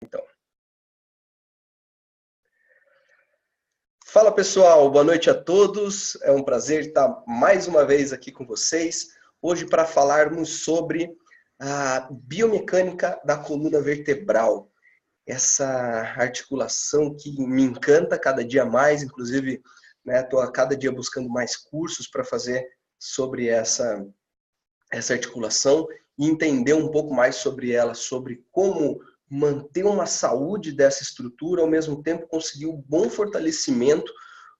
Então. Fala pessoal, boa noite a todos. É um prazer estar mais uma vez aqui com vocês. Hoje para falarmos sobre a biomecânica da coluna vertebral. Essa articulação que me encanta cada dia mais, inclusive estou a cada dia buscando mais cursos para fazer sobre essa articulação e entender um pouco mais sobre ela, sobre como manter uma saúde dessa estrutura, ao mesmo tempo conseguir um bom fortalecimento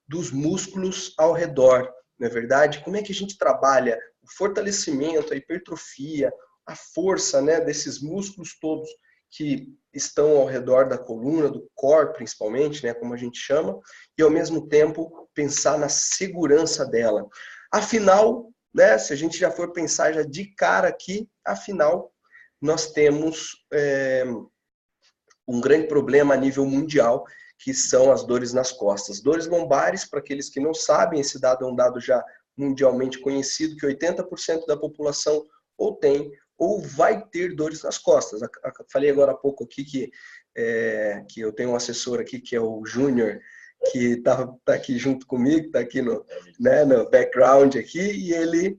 dos músculos ao redor, não é verdade? Como é que a gente trabalha o fortalecimento, a hipertrofia, a força, desses músculos todos que estão ao redor da coluna, do core principalmente, como a gente chama, e ao mesmo tempo pensar na segurança dela. Afinal, se a gente já for pensar já de cara aqui, afinal, nós temos um grande problema a nível mundial, que são as dores nas costas. Dores lombares, para aqueles que não sabem, esse dado é um dado já mundialmente conhecido, que 80% da população ou tem ou vai ter dores nas costas. Falei agora há pouco aqui que eu tenho um assessor aqui, que é o Júnior, que tá aqui junto comigo, está aqui no background aqui, e ele,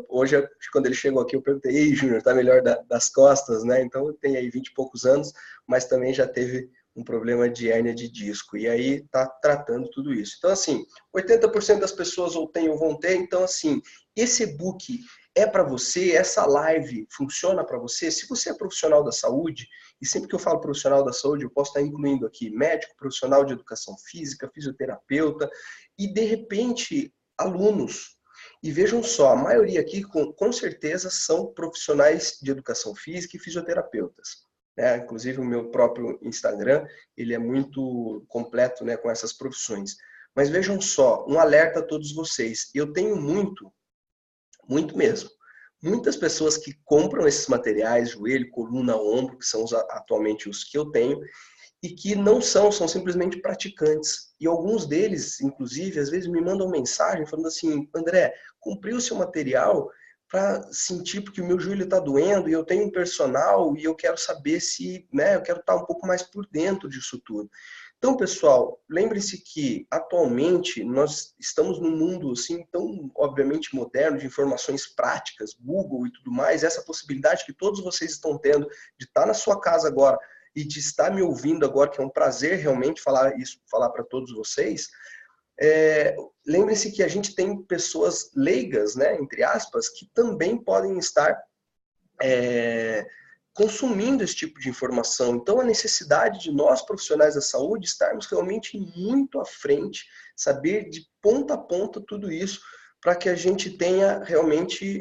hoje, quando ele chegou aqui, eu perguntei, ei, Júnior, tá melhor das costas, Então, tem aí 20 e poucos anos, mas também já teve um problema de hérnia de disco, e aí tá tratando tudo isso. Então, assim, 80% das pessoas ou têm ou vão ter, então, assim, esse e-book é para você, essa live funciona para você. Se você é profissional da saúde, e sempre que eu falo profissional da saúde, eu posso estar incluindo aqui médico, profissional de educação física, fisioterapeuta e, de repente, alunos. E vejam só, a maioria aqui, com certeza, são profissionais de educação física e fisioterapeutas. Inclusive, o meu próprio Instagram, ele é muito completo com essas profissões. Mas vejam só, um alerta a todos vocês. Eu tenho muito mesmo. Muitas pessoas que compram esses materiais, joelho, coluna, ombro, que são atualmente os que eu tenho, e que não são simplesmente praticantes. E alguns deles, inclusive, às vezes me mandam mensagem falando assim, André, comprei o seu material para sentir, porque o meu joelho está doendo, e eu tenho um personal, e eu quero saber se, eu quero estar um pouco mais por dentro disso tudo. Então, pessoal, lembre-se que atualmente nós estamos num mundo assim tão obviamente moderno de informações práticas, Google e tudo mais, essa possibilidade que todos vocês estão tendo de estar na sua casa agora e de estar me ouvindo agora, que é um prazer realmente falar isso, falar para todos vocês. Lembre-se que a gente tem pessoas leigas, entre aspas, que também podem estar consumindo esse tipo de informação. Então, a necessidade de nós, profissionais da saúde, estarmos realmente muito à frente, saber de ponta a ponta tudo isso, para que a gente tenha realmente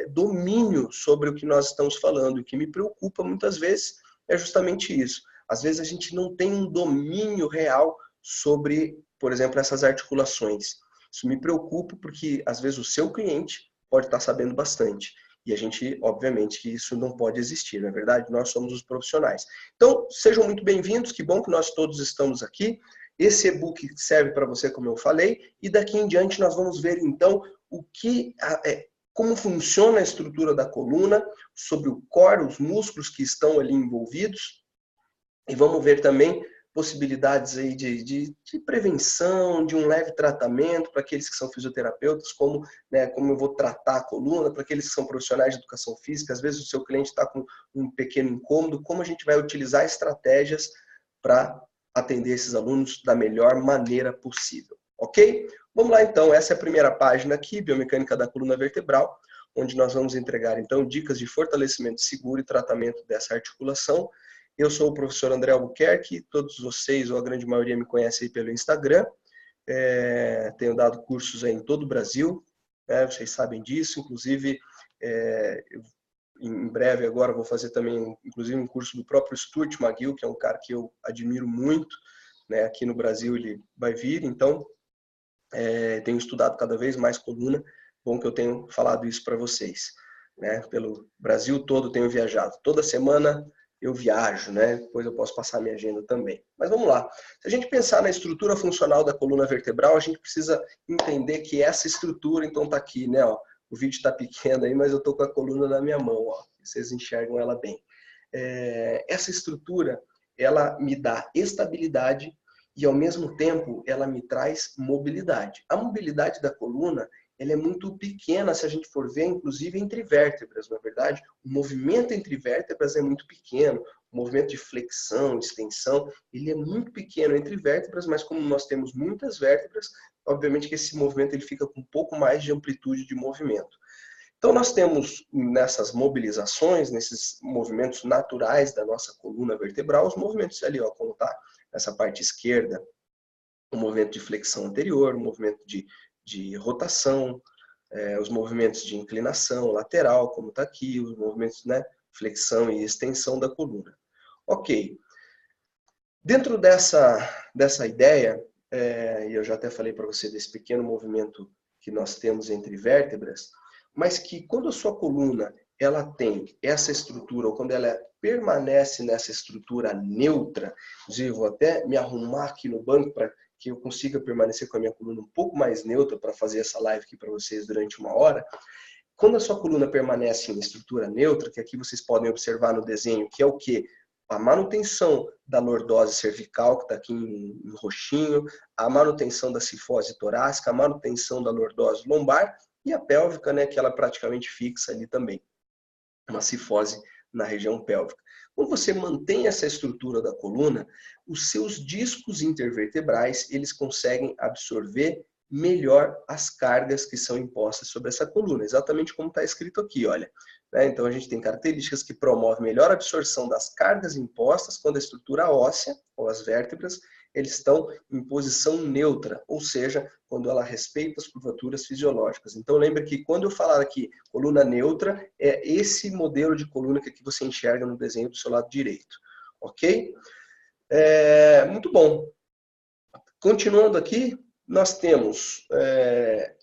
domínio sobre o que nós estamos falando. O que me preocupa muitas vezes é justamente isso. Às vezes a gente não tem um domínio real sobre, por exemplo, essas articulações. Isso me preocupa porque, às vezes, o seu cliente pode estar sabendo bastante. E a gente, obviamente, que isso não pode existir, não é verdade? Nós somos os profissionais. Então, sejam muito bem-vindos, que bom que nós todos estamos aqui. Esse e-book serve para você, como eu falei, e daqui em diante nós vamos ver, então, como funciona a estrutura da coluna, sobre o core, os músculos que estão ali envolvidos, e vamos ver também possibilidades aí de prevenção, de um leve tratamento para aqueles que são fisioterapeutas, como eu vou tratar a coluna, para aqueles que são profissionais de educação física, às vezes o seu cliente está com um pequeno incômodo, como a gente vai utilizar estratégias para atender esses alunos da melhor maneira possível, ok? Vamos lá então, essa é a primeira página aqui, Biomecânica da Coluna Vertebral, onde nós vamos entregar então dicas de fortalecimento seguro e tratamento dessa articulação. Eu sou o professor André Albuquerque, todos vocês, ou a grande maioria, me conhecem aí pelo Instagram. Tenho dado cursos aí em todo o Brasil, vocês sabem disso. Inclusive, em breve agora vou fazer também, inclusive, um curso do próprio Stuart McGill, que é um cara que eu admiro muito. Aqui no Brasil ele vai vir, então tenho estudado cada vez mais coluna. Bom que eu tenho falado isso para vocês. Pelo Brasil todo tenho viajado. Toda semana eu viajo, Depois eu posso passar minha agenda também. Mas vamos lá. Se a gente pensar na estrutura funcional da coluna vertebral, a gente precisa entender que essa estrutura, então está aqui, ó. O vídeo está pequeno aí, mas eu estou com a coluna na minha mão, ó. Vocês enxergam ela bem. essa estrutura, ela me dá estabilidade e, ao mesmo tempo, ela me traz mobilidade. A mobilidade da coluna, ela é muito pequena, se a gente for ver, inclusive entre vértebras, na verdade. O movimento entre vértebras é muito pequeno. O movimento de flexão, extensão, ele é muito pequeno entre vértebras, mas como nós temos muitas vértebras, obviamente que esse movimento ele fica com um pouco mais de amplitude de movimento. Então, nós temos nessas mobilizações, nesses movimentos naturais da nossa coluna vertebral, os movimentos ali, ó, como está nessa parte esquerda, o movimento de flexão anterior, o movimento de rotação, os movimentos de inclinação lateral, como está aqui, os movimentos, né, flexão e extensão da coluna. Ok. Dentro dessa ideia, e eu já até falei para você desse pequeno movimento que nós temos entre vértebras, mas que quando a sua coluna ela tem essa estrutura, ou quando ela permanece nessa estrutura neutra, inclusive vou até me arrumar aqui no banco para que eu consiga permanecer com a minha coluna um pouco mais neutra para fazer essa live aqui para vocês durante 1 hora. Quando a sua coluna permanece em estrutura neutra, que aqui vocês podem observar no desenho, que é o quê? A manutenção da lordose cervical, que está aqui em roxinho, a manutenção da cifose torácica, a manutenção da lordose lombar e a pélvica, né, que ela é praticamente fixa ali também. Uma cifose na região pélvica. Quando você mantém essa estrutura da coluna, os seus discos intervertebrais, eles conseguem absorver melhor as cargas que são impostas sobre essa coluna, exatamente como está escrito aqui, olha. Então a gente tem características que promovem melhor absorção das cargas impostas quando a estrutura óssea, ou as vértebras, eles estão em posição neutra, ou seja, quando ela respeita as curvaturas fisiológicas. Então lembra que quando eu falar aqui coluna neutra, é esse modelo de coluna que aqui você enxerga no desenho do seu lado direito. Ok? Muito bom. Continuando aqui, nós temos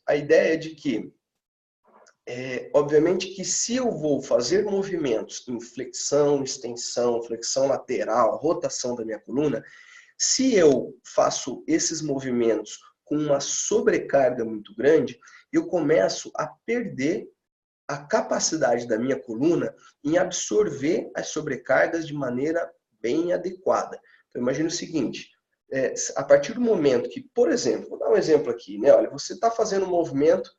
a ideia de que, obviamente que se eu vou fazer movimentos em flexão, extensão, flexão lateral, rotação da minha coluna, se eu faço esses movimentos com uma sobrecarga muito grande, eu começo a perder a capacidade da minha coluna em absorver as sobrecargas de maneira bem adequada. Então, imagine o seguinte, a partir do momento que, por exemplo, vou dar um exemplo aqui, né? Olha, você está fazendo um movimento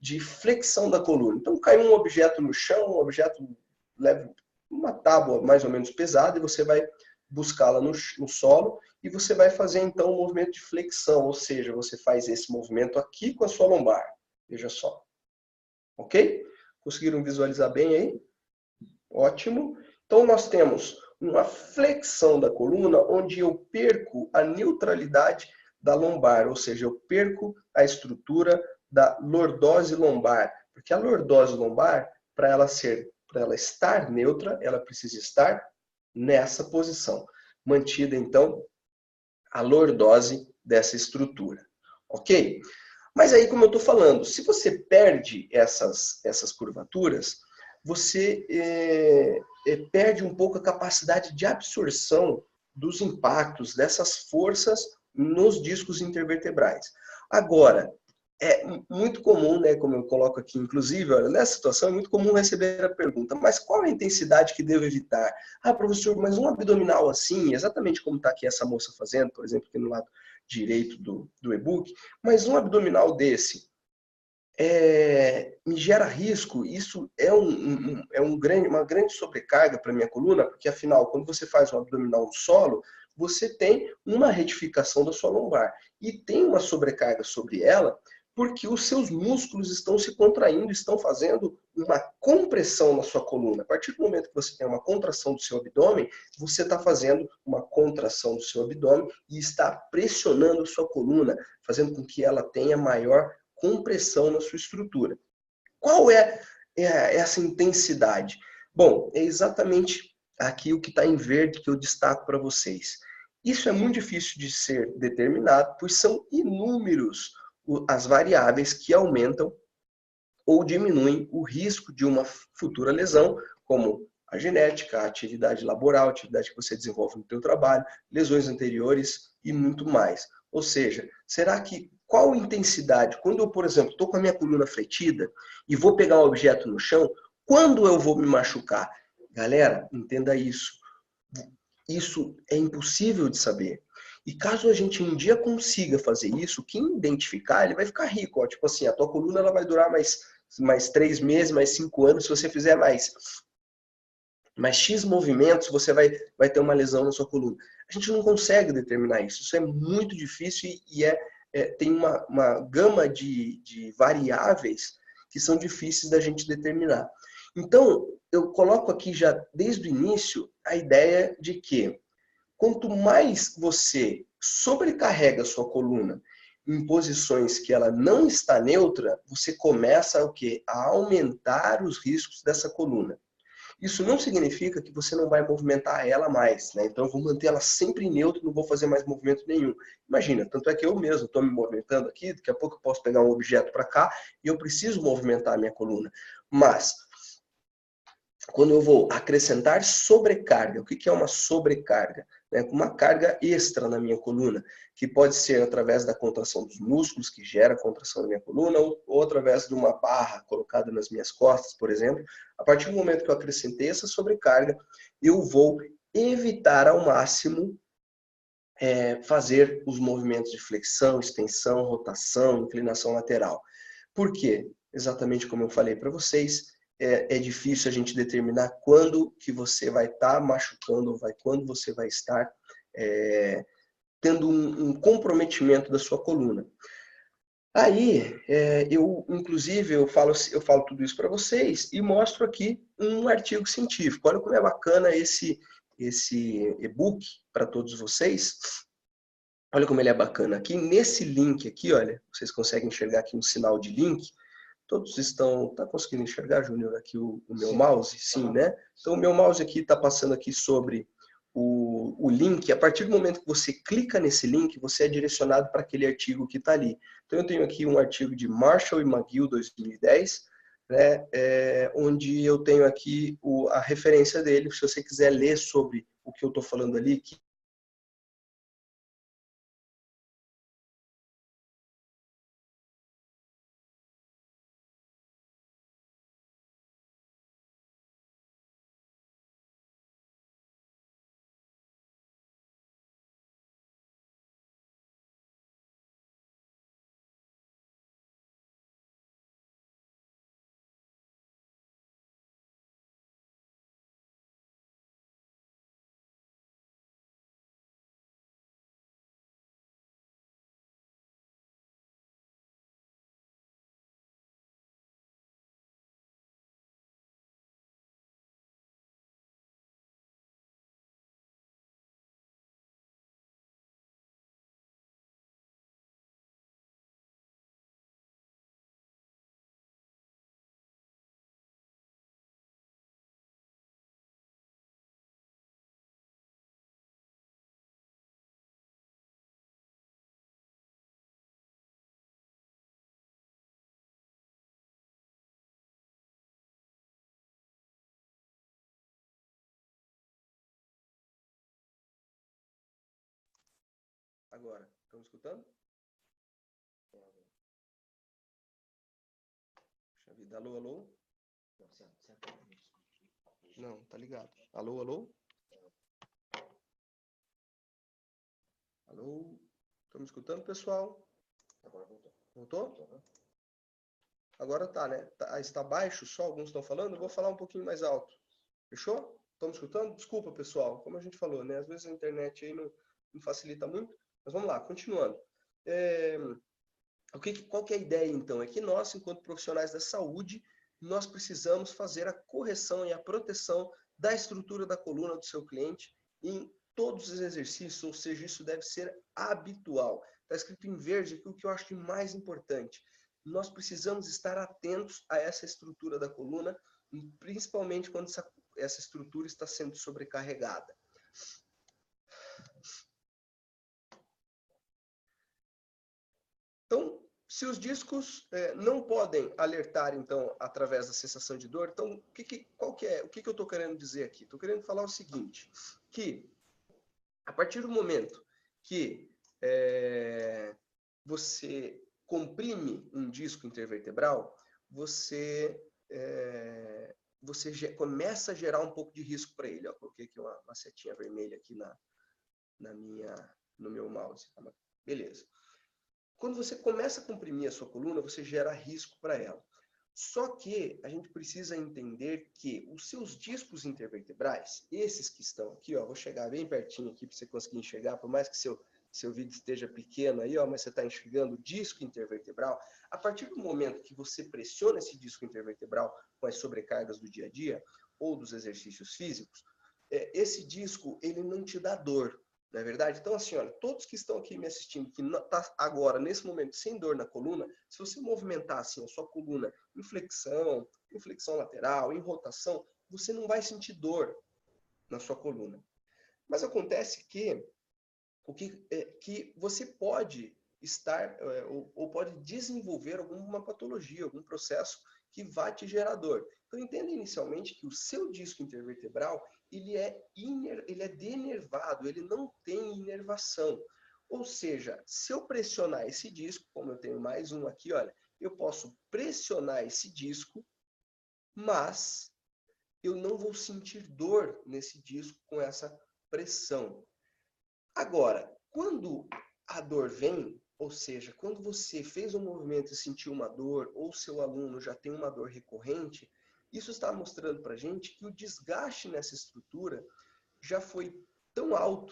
de flexão da coluna. Então, cai um objeto no chão, um objeto leva uma tábua mais ou menos pesada e você vai buscá-la no solo e você vai fazer então um movimento de flexão, ou seja, você faz esse movimento aqui com a sua lombar. Veja só. Ok? Conseguiram visualizar bem aí? Ótimo. Então nós temos uma flexão da coluna onde eu perco a neutralidade da lombar, ou seja, eu perco a estrutura da lordose lombar, porque a lordose lombar, para ela estar neutra, ela precisa estar nessa posição, mantida então a lordose dessa estrutura, ok? Mas aí, como eu estou falando, se você perde essas curvaturas, você perde um pouco a capacidade de absorção dos impactos dessas forças nos discos intervertebrais. Agora, é muito comum, né, como eu coloco aqui, inclusive, olha, nessa situação é muito comum receber a pergunta, mas qual a intensidade que devo evitar? Ah, professor, mas um abdominal assim, exatamente como está aqui essa moça fazendo, por exemplo, aqui no lado direito do e-book, mas um abdominal desse me gera risco, isso é uma grande sobrecarga para a minha coluna, porque afinal, quando você faz um abdominal no solo, você tem uma retificação da sua lombar e tem uma sobrecarga sobre ela, porque os seus músculos estão se contraindo, estão fazendo uma compressão na sua coluna. A partir do momento que você tem uma contração do seu abdômen, você está fazendo uma contração do seu abdômen e está pressionando a sua coluna, fazendo com que ela tenha maior compressão na sua estrutura. Qual é essa intensidade? Bom, é exatamente aqui o que está em verde que eu destaco para vocês. Isso é muito difícil de ser determinado, pois são inúmeros as variáveis que aumentam ou diminuem o risco de uma futura lesão, como a genética, a atividade laboral, a atividade que você desenvolve no seu trabalho, lesões anteriores e muito mais. Ou seja, será que qual intensidade? Quando eu, por exemplo, estou com a minha coluna fletida e vou pegar um objeto no chão, quando eu vou me machucar? Galera, entenda isso. Isso é impossível de saber. E caso a gente um dia consiga fazer isso, quem identificar, ele vai ficar rico. Ó. Tipo assim, a tua coluna ela vai durar mais 3 meses, mais 5 anos, se você fizer mais X movimentos, você vai ter uma lesão na sua coluna. A gente não consegue determinar isso. Isso é muito difícil e tem uma gama de variáveis que são difíceis da gente determinar. Então, eu coloco aqui já desde o início a ideia de que quanto mais você sobrecarrega a sua coluna em posições que ela não está neutra, você começa o quê? A aumentar os riscos dessa coluna. Isso não significa que você não vai movimentar ela mais, né? Então eu vou manter ela sempre neutra, não vou fazer mais movimento nenhum. Imagina, tanto é que eu mesmo estou me movimentando aqui, daqui a pouco eu posso pegar um objeto para cá e eu preciso movimentar a minha coluna. Mas quando eu vou acrescentar sobrecarga, o que é uma sobrecarga? Uma carga extra na minha coluna, que pode ser através da contração dos músculos, que gera contração na minha coluna, ou através de uma barra colocada nas minhas costas, por exemplo. A partir do momento que eu acrescentei essa sobrecarga, eu vou evitar ao máximo fazer os movimentos de flexão, extensão, rotação, inclinação lateral. Por quê? Exatamente como eu falei para vocês, é difícil a gente determinar quando que você vai estar machucando, quando você vai estar tendo um comprometimento da sua coluna. Aí, inclusive, eu falo tudo isso para vocês e mostro aqui um artigo científico. Olha como é bacana esse e-book para todos vocês. Olha como ele é bacana. Aqui nesse link aqui, olha, vocês conseguem enxergar aqui um sinal de link. Todos estão... Tá conseguindo enxergar, Júnior, aqui o meu Sim. mouse? Sim, né? Então, o meu mouse aqui está passando aqui sobre o link. A partir do momento que você clica nesse link, você é direcionado para aquele artigo que está ali. Então, eu tenho aqui um artigo de Marshall e McGill, 2010, né, onde eu tenho aqui a referência dele. Se você quiser ler sobre o que eu estou falando ali, que agora, estão escutando? Puxa vida, alô, alô? Não, tá ligado. Alô, alô? Alô? Estão me escutando, pessoal? Agora voltou. Voltou? Agora tá, né? Está baixo só, alguns estão falando. Eu vou falar um pouquinho mais alto. Fechou? Estão me escutando? Desculpa, pessoal. Como a gente falou, né? Às vezes a internet aí não facilita muito. Mas vamos lá, continuando. Qual que é a ideia, então? É que nós, enquanto profissionais da saúde, nós precisamos fazer a correção e a proteção da estrutura da coluna do seu cliente em todos os exercícios, ou seja, isso deve ser habitual. Está escrito em verde aqui o que eu acho de mais importante. Nós precisamos estar atentos a essa estrutura da coluna, principalmente quando essa estrutura está sendo sobrecarregada. Então, se os discos não podem alertar, então, através da sensação de dor, então, o que eu estou querendo dizer aqui? Estou querendo falar o seguinte, que a partir do momento que você comprime um disco intervertebral, você você começa a gerar um pouco de risco para ele. Ó, coloquei aqui uma setinha vermelha aqui no meu mouse. Beleza. Quando você começa a comprimir a sua coluna, você gera risco para ela. Só que a gente precisa entender que os seus discos intervertebrais, esses que estão aqui, ó, vou chegar bem pertinho aqui para você conseguir enxergar, por mais que seu vídeo esteja pequeno aí, ó, mas você está enxergando o disco intervertebral. A partir do momento que você pressiona esse disco intervertebral com as sobrecargas do dia a dia ou dos exercícios físicos, esse disco ele não te dá dor. Não é verdade? Então, assim, olha, todos que estão aqui me assistindo, que está agora, nesse momento, sem dor na coluna, se você movimentar assim a sua coluna em flexão lateral, em rotação, você não vai sentir dor na sua coluna. Mas acontece que você pode estar ou pode desenvolver alguma patologia, algum processo que vá te gerar dor. Então, entenda inicialmente que o seu disco intervertebral ele é denervado, ele não tem inervação. Ou seja, se eu pressionar esse disco, como eu tenho mais um aqui, olha, eu posso pressionar esse disco, mas eu não vou sentir dor nesse disco com essa pressão. Agora, quando a dor vem, ou seja, quando você fez um movimento e sentiu uma dor, ou seu aluno já tem uma dor recorrente, isso está mostrando para a gente que o desgaste nessa estrutura já foi tão alto,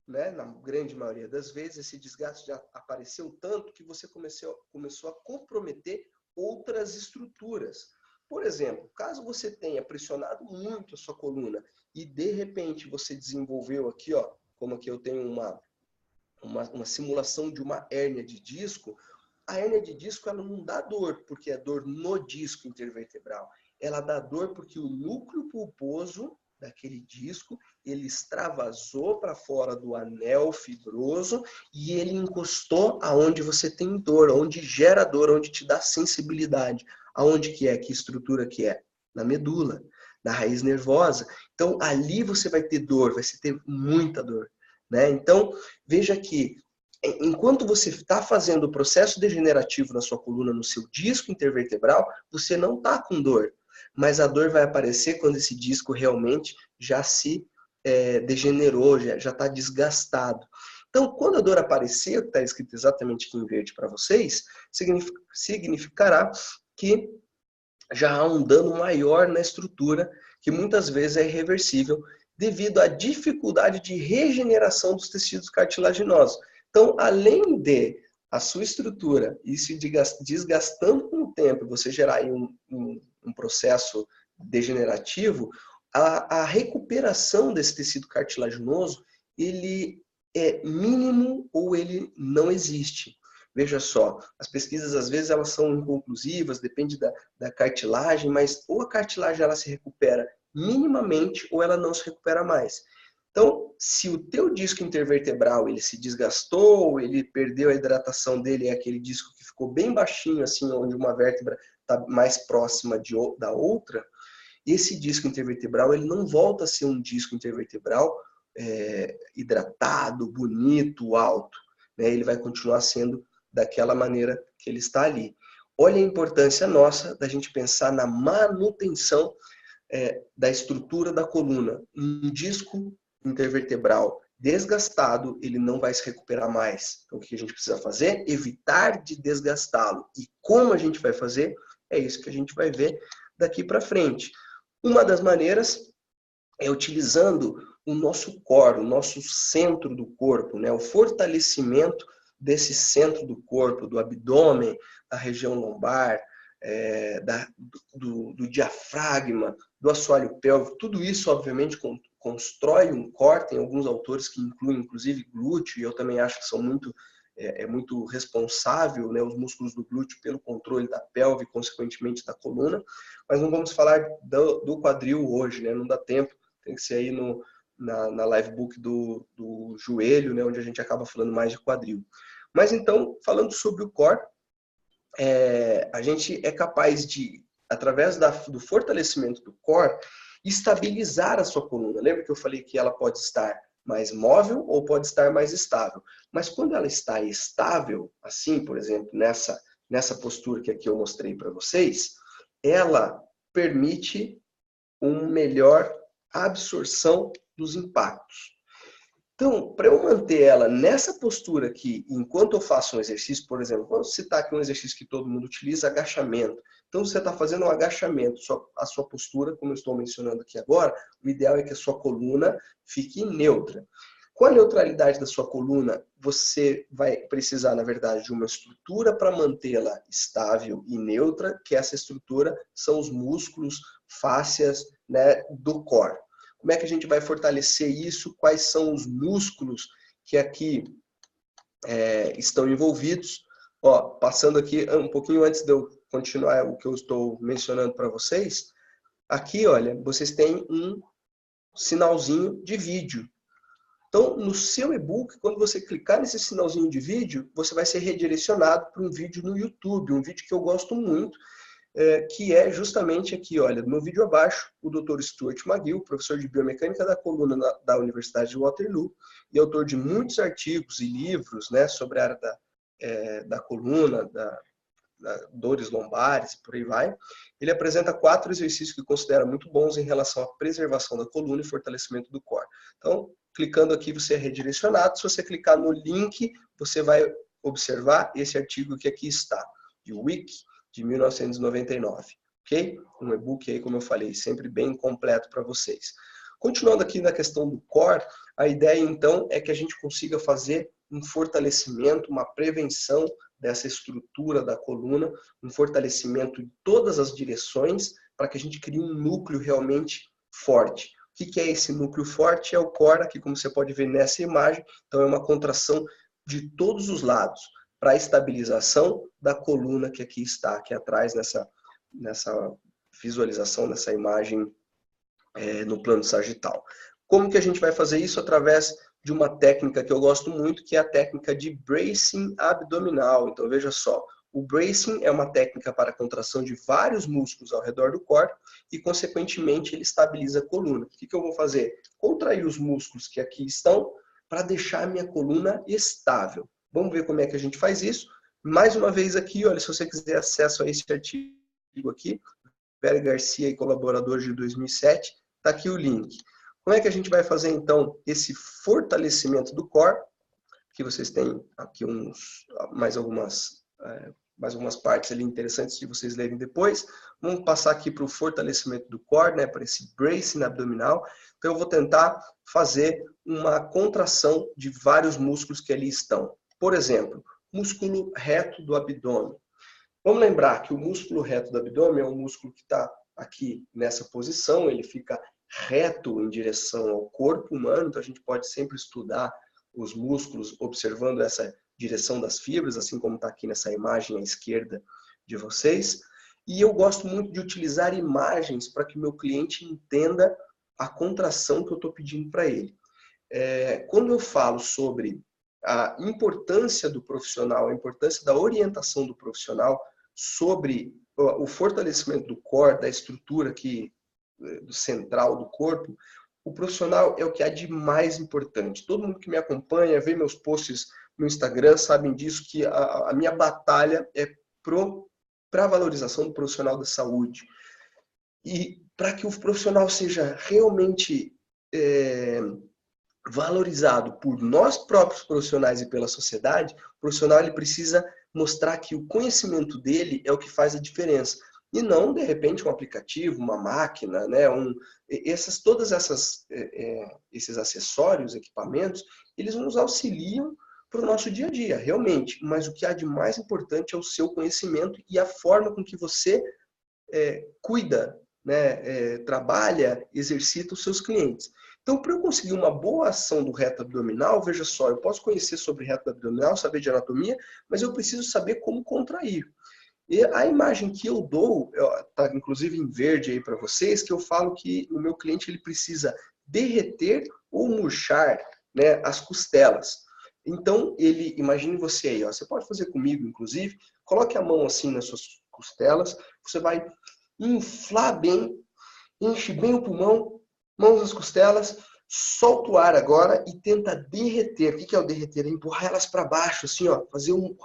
né? Na grande maioria das vezes, esse desgaste já apareceu tanto que você começou a comprometer outras estruturas. Por exemplo, caso você tenha pressionado muito a sua coluna e de repente você desenvolveu aqui, ó, como aqui eu tenho uma simulação de uma hérnia de disco, a hérnia de disco ela não dá dor porque é dor no disco intervertebral. Ela dá dor porque o núcleo pulposo daquele disco, ele extravasou para fora do anel fibroso e ele encostou aonde você tem dor, onde gera dor, onde te dá sensibilidade. Aonde que é? Que estrutura que é? Na medula, na raiz nervosa. Então, ali você vai ter dor, vai ter muita dor. Né? Então, veja que enquanto você está fazendo o processo degenerativo na sua coluna, no seu disco intervertebral, você não está com dor. Mas a dor vai aparecer quando esse disco realmente já se degenerou, já está desgastado. Então, quando a dor aparecer, que está escrito exatamente aqui em verde para vocês, significará que já há um dano maior na estrutura, que muitas vezes é irreversível, devido à dificuldade de regeneração dos tecidos cartilaginosos. Então, além de a sua estrutura ir se desgastando com o tempo, você gerar aí um processo degenerativo, a recuperação desse tecido cartilaginoso, ele é mínimo ou ele não existe. Veja só, as pesquisas às vezes elas são inconclusivas, depende da cartilagem, mas ou a cartilagem ela se recupera minimamente ou ela não se recupera mais. Então, se o teu disco intervertebral ele se desgastou, ele perdeu a hidratação dele, é aquele disco que ficou bem baixinho, assim, onde uma vértebra está mais próxima da outra, esse disco intervertebral ele não volta a ser um disco intervertebral hidratado, bonito, alto. Né? Ele vai continuar sendo daquela maneira que ele está ali. Olha a importância nossa da gente pensar na manutenção da estrutura da coluna. Um disco intervertebral desgastado, ele não vai se recuperar mais. Então, o que a gente precisa fazer? Evitar de desgastá-lo. E como a gente vai fazer? É isso que a gente vai ver daqui para frente. Uma das maneiras é utilizando o nosso core, o nosso centro do corpo, né? O fortalecimento desse centro do corpo, do abdômen, da região lombar, do diafragma, do assoalho pélvico. Tudo isso, obviamente, constrói um core. Tem alguns autores que incluem, inclusive, glúteo, e eu também acho que são muito responsável, né, os músculos do glúteo pelo controle da pelve, consequentemente da coluna. Mas não vamos falar do quadril hoje, né? Não dá tempo. Tem que ser aí na livebook do joelho, né, onde a gente acaba falando mais de quadril. Mas então, falando sobre o core, a gente é capaz de, através do fortalecimento do core, estabilizar a sua coluna. Lembra que eu falei que ela pode estar mais móvel ou pode estar mais estável? Mas quando ela está estável, assim, por exemplo, nessa postura que aqui eu mostrei para vocês, ela permite uma melhor absorção dos impactos. Então, para eu manter ela nessa postura aqui, enquanto eu faço um exercício, por exemplo, vou citar aqui um exercício que todo mundo utiliza, agachamento. Então, você está fazendo um agachamento, a sua postura, como eu estou mencionando aqui agora, o ideal é que a sua coluna fique neutra. Com a neutralidade da sua coluna, você vai precisar, na verdade, de uma estrutura para mantê-la estável e neutra, que essa estrutura são os músculos, fáscias, né, do core. Como é que a gente vai fortalecer isso? Quais são os músculos que aqui estão envolvidos? Ó, passando aqui um pouquinho antes de eu continuar o que eu estou mencionando para vocês, aqui, olha, vocês têm um sinalzinho de vídeo. Então, no seu e-book, quando você clicar nesse sinalzinho de vídeo, você vai ser redirecionado para um vídeo no YouTube, um vídeo que eu gosto muito, que é justamente aqui, olha, no vídeo abaixo, o Dr. Stuart McGill, professor de biomecânica da coluna da Universidade de Waterloo, e autor de muitos artigos e livros, né, sobre a área da coluna, da dores lombares, por aí vai. Ele apresenta 4 exercícios que considera muito bons em relação à preservação da coluna e fortalecimento do core. Então, clicando aqui, você é redirecionado. Se você clicar no link, você vai observar esse artigo que aqui está, de Wick, de 1999, ok? Um e-book aí, como eu falei, sempre bem completo para vocês. Continuando aqui na questão do core, a ideia então é que a gente consiga fazer um fortalecimento, uma prevenção dessa estrutura da coluna, um fortalecimento em todas as direções, para que a gente crie um núcleo realmente forte. O que é esse núcleo forte? É o core, aqui como você pode ver nessa imagem, então é uma contração de todos os lados, para a estabilização da coluna que aqui está, aqui atrás nessa visualização, nessa imagem no plano sagital. Como que a gente vai fazer isso? Através de uma técnica que eu gosto muito, que é a técnica de bracing abdominal. Então veja só, o bracing é uma técnica para a contração de vários músculos ao redor do core e, consequentemente, ele estabiliza a coluna. O que eu vou fazer? Contrair os músculos que aqui estão para deixar a minha coluna estável. Vamos ver como é que a gente faz isso. Mais uma vez aqui, olha, se você quiser acesso a esse artigo aqui, Vera Garcia e colaborador de 2007, está aqui o link. Como é que a gente vai fazer, então, esse fortalecimento do core? Que vocês têm aqui mais algumas partes ali interessantes de vocês lerem depois. Vamos passar aqui para o fortalecimento do core, né, para esse bracing abdominal. Então, eu vou tentar fazer uma contração de vários músculos que ali estão. Por exemplo, músculo reto do abdômen. Vamos lembrar que o músculo reto do abdômen é um músculo que está aqui nessa posição, ele fica reto em direção ao corpo humano, então a gente pode sempre estudar os músculos observando essa direção das fibras, assim como está aqui nessa imagem à esquerda de vocês. E eu gosto muito de utilizar imagens para que o meu cliente entenda a contração que eu estou pedindo para ele. Quando eu falo sobre a importância do profissional, a importância da orientação do profissional sobre o fortalecimento do core, da estrutura aqui, do central do corpo, o profissional é o que há de mais importante. Todo mundo que me acompanha, vê meus posts no Instagram, sabem disso, que a minha batalha é para a valorização do profissional da saúde. E para que o profissional seja realmente valorizado por nós próprios profissionais e pela sociedade, o profissional ele precisa mostrar que o conhecimento dele é o que faz a diferença. E não, de repente, um aplicativo, uma máquina, né? Todos esses acessórios, equipamentos, eles nos auxiliam para o nosso dia a dia, realmente. Mas o que há de mais importante é o seu conhecimento e a forma com que você cuida, né? Trabalha, exercita os seus clientes. Então, para eu conseguir uma boa ação do reto abdominal, veja só, eu posso conhecer sobre reto abdominal, saber de anatomia, mas eu preciso saber como contrair. E a imagem que eu dou, está inclusive em verde aí para vocês, que eu falo que o meu cliente ele precisa derreter ou murchar, né, as costelas. Então, imagine você aí, ó, você pode fazer comigo, inclusive, coloque a mão assim nas suas costelas, você vai inflar bem, enche bem o pulmão, mãos nas costelas, solta o ar agora e tenta derreter. O que é o derreter? É empurrar elas para baixo, assim, ó, fazer um...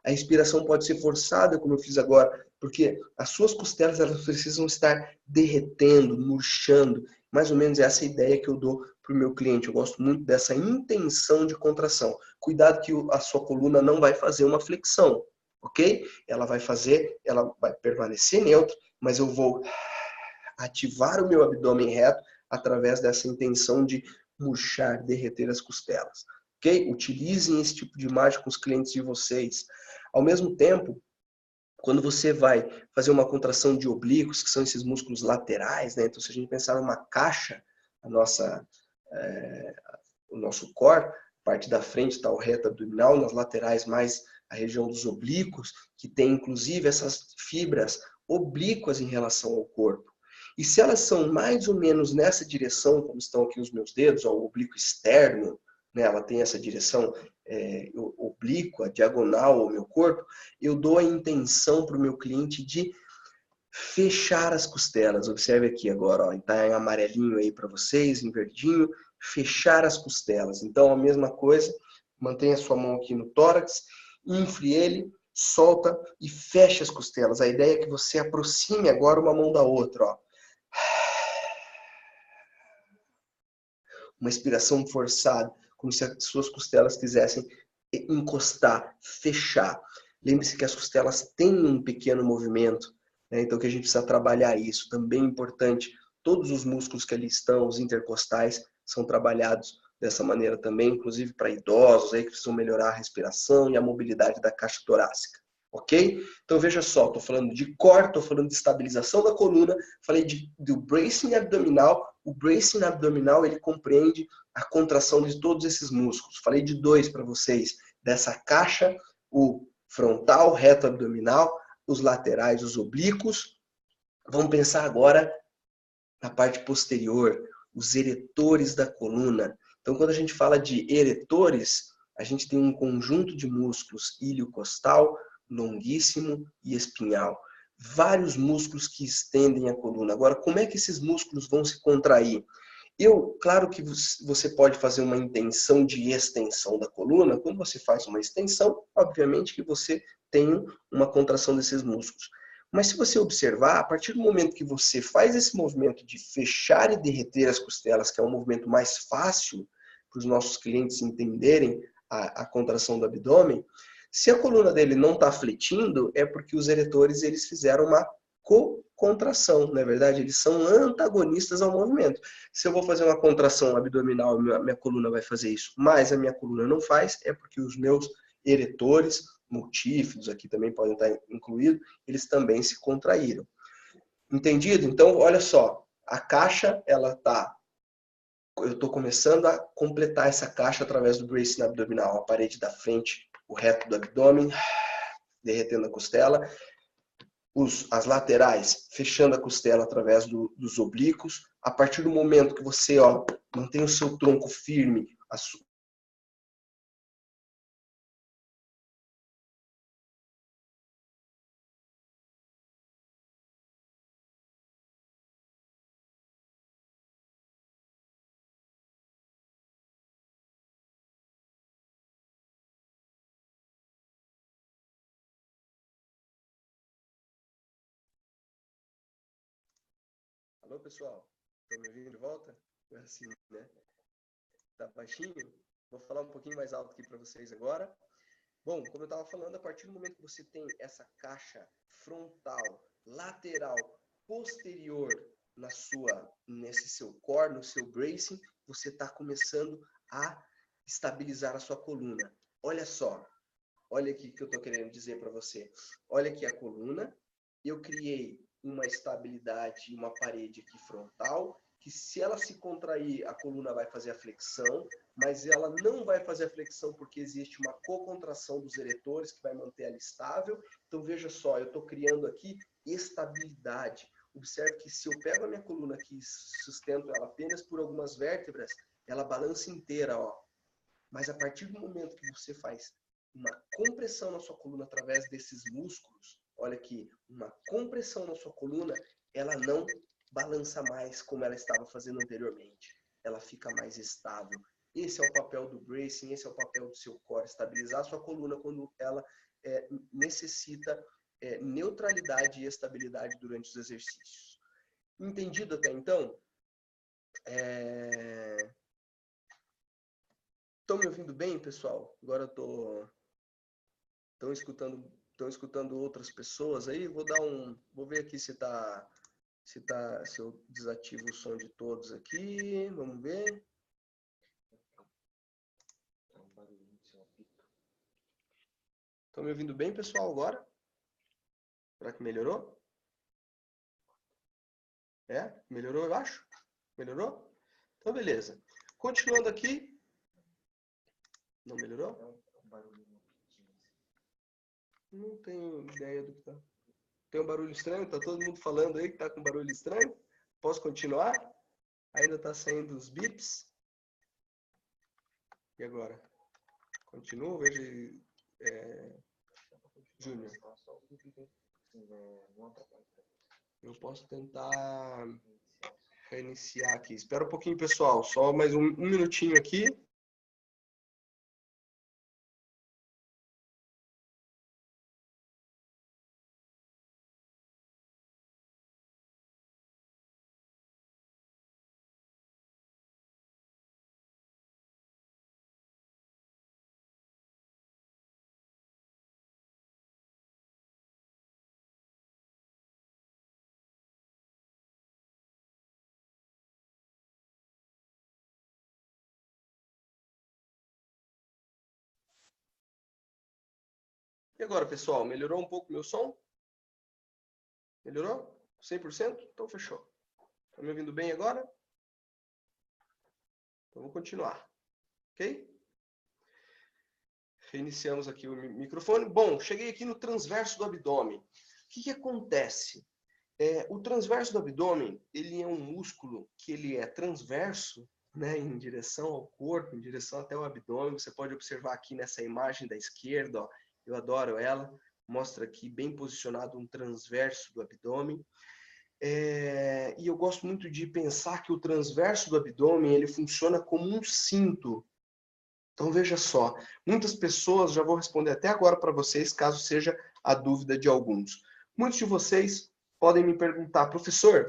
A respiração pode ser forçada, como eu fiz agora Porque as suas costelas elas precisam estar derretendo, murchando. Mais ou menos essa ideia que eu dou para o meu cliente. Eu gosto muito dessa intenção de contração. Cuidado que a sua coluna não vai fazer uma flexão, ok? Ela vai permanecer neutra, mas eu vou ativar o meu abdômen reto através dessa intenção de murchar, derreter as costelas. Ok? Utilizem esse tipo de imagem com os clientes de vocês. Ao mesmo tempo, quando você vai fazer uma contração de oblíquos, que são esses músculos laterais, né? Então, se a gente pensar numa caixa, o nosso core, parte da frente está o reto abdominal, nas laterais mais a região dos oblíquos, que tem inclusive essas fibras oblíquas em relação ao corpo. E se elas são mais ou menos nessa direção, como estão aqui os meus dedos, ó, o oblíquo externo, né, ela tem essa direção oblíqua, diagonal ao meu corpo, eu dou a intenção para o meu cliente de fechar as costelas. Observe aqui agora, está em amarelinho aí para vocês, em verdinho, fechar as costelas. Então, a mesma coisa, mantenha a sua mão aqui no tórax, infle ele, solta e feche as costelas. A ideia é que você aproxime agora uma mão da outra, ó. Uma expiração forçada, como se as suas costelas quisessem encostar, fechar. Lembre-se que as costelas têm um pequeno movimento, né? Então que a gente precisa trabalhar isso. Também é importante, todos os músculos que ali estão, os intercostais, são trabalhados dessa maneira também, inclusive para idosos aí que precisam melhorar a respiração e a mobilidade da caixa torácica. Ok? Então veja só, estou falando de core, estou falando de estabilização da coluna, falei do bracing abdominal. O bracing abdominal ele compreende a contração de todos esses músculos. Falei de dois para vocês, dessa caixa, o frontal, reto abdominal, os laterais, os oblíquos. Vamos pensar agora na parte posterior, os eretores da coluna. Então, quando a gente fala de eretores, a gente tem um conjunto de músculos ilho-costal, longuíssimo e espinhal. Vários músculos que estendem a coluna. Agora, como é que esses músculos vão se contrair? Claro que você pode fazer uma intenção de extensão da coluna. Quando você faz uma extensão, obviamente que você tem uma contração desses músculos. Mas se você observar, a partir do momento que você faz esse movimento de fechar e derreter as costelas, que é um movimento mais fácil para os nossos clientes entenderem a contração do abdômen, se a coluna dele não está fletindo, é porque os eretores eles fizeram uma co-contração, não é verdade? Eles são antagonistas ao movimento. Se eu vou fazer uma contração abdominal, minha coluna vai fazer isso, mas a minha coluna não faz, é porque os meus eretores, multífidos aqui também podem estar incluídos, eles também se contraíram. Entendido? Então, olha só, a caixa, eu estou começando a completar essa caixa através do bracing abdominal, a parede da frente, o reto do abdômen, derretendo a costela, as laterais, fechando a costela através dos oblíquos. A partir do momento que você mantém o seu tronco firme, Alô, pessoal? Estão me ouvindo de volta? Foi assim, né? Tá baixinho? Vou falar um pouquinho mais alto aqui para vocês agora. Bom, como eu estava falando, a partir do momento que você tem essa caixa frontal, lateral, posterior nesse seu core, no seu bracing, você está começando a estabilizar a sua coluna. Olha só, olha aqui o que eu estou querendo dizer para você. Olha aqui a coluna, eu criei uma estabilidade, uma parede aqui frontal, que se ela se contrair, a coluna vai fazer a flexão, mas ela não vai fazer a flexão porque existe uma co-contração dos eretores que vai manter ela estável. Então, veja só, eu estou criando aqui estabilidade. Observe que se eu pego a minha coluna aqui e sustento ela apenas por algumas vértebras, ela balança inteira, ó. Mas a partir do momento que você faz uma compressão na sua coluna através desses músculos, olha aqui, uma compressão na sua coluna, ela não balança mais como ela estava fazendo anteriormente. Ela fica mais estável. Esse é o papel do bracing, esse é o papel do seu core, estabilizar a sua coluna quando ela necessita neutralidade e estabilidade durante os exercícios. Entendido até então? Estão me ouvindo bem, pessoal? Agora estão escutando outras pessoas aí? Vou ver aqui se eu desativo o som de todos aqui. Vamos ver. Estão me ouvindo bem, pessoal, agora? Será que melhorou? Melhorou, eu acho? Melhorou? Então, beleza. Continuando aqui. Não melhorou? Não tenho ideia do que tá. Tem um barulho estranho? Tá todo mundo falando aí que tá com barulho estranho? Posso continuar? Ainda tá saindo os bips? E agora? Continuo? Veja... Júnior. Eu posso tentar reiniciar aqui. Espera um pouquinho, pessoal. Só mais um minutinho aqui. E agora, pessoal, melhorou um pouco meu som? Melhorou? 100%? Então, fechou. Tá me ouvindo bem agora? Então, vou continuar. Ok? Reiniciamos aqui o microfone. Bom, cheguei aqui no transverso do abdômen. O que acontece? O transverso do abdômen, ele é um músculo que ele é transverso, né, em direção ao corpo, em direção até o abdômen. Você pode observar aqui nessa imagem da esquerda, ó, eu adoro ela. Mostra aqui bem posicionado um transverso do abdômen. E eu gosto muito de pensar que o transverso do abdômen ele funciona como um cinto. Então veja só, muitas pessoas, já vou responder até agora para vocês, caso seja a dúvida de alguns. Muitos de vocês podem me perguntar, professor,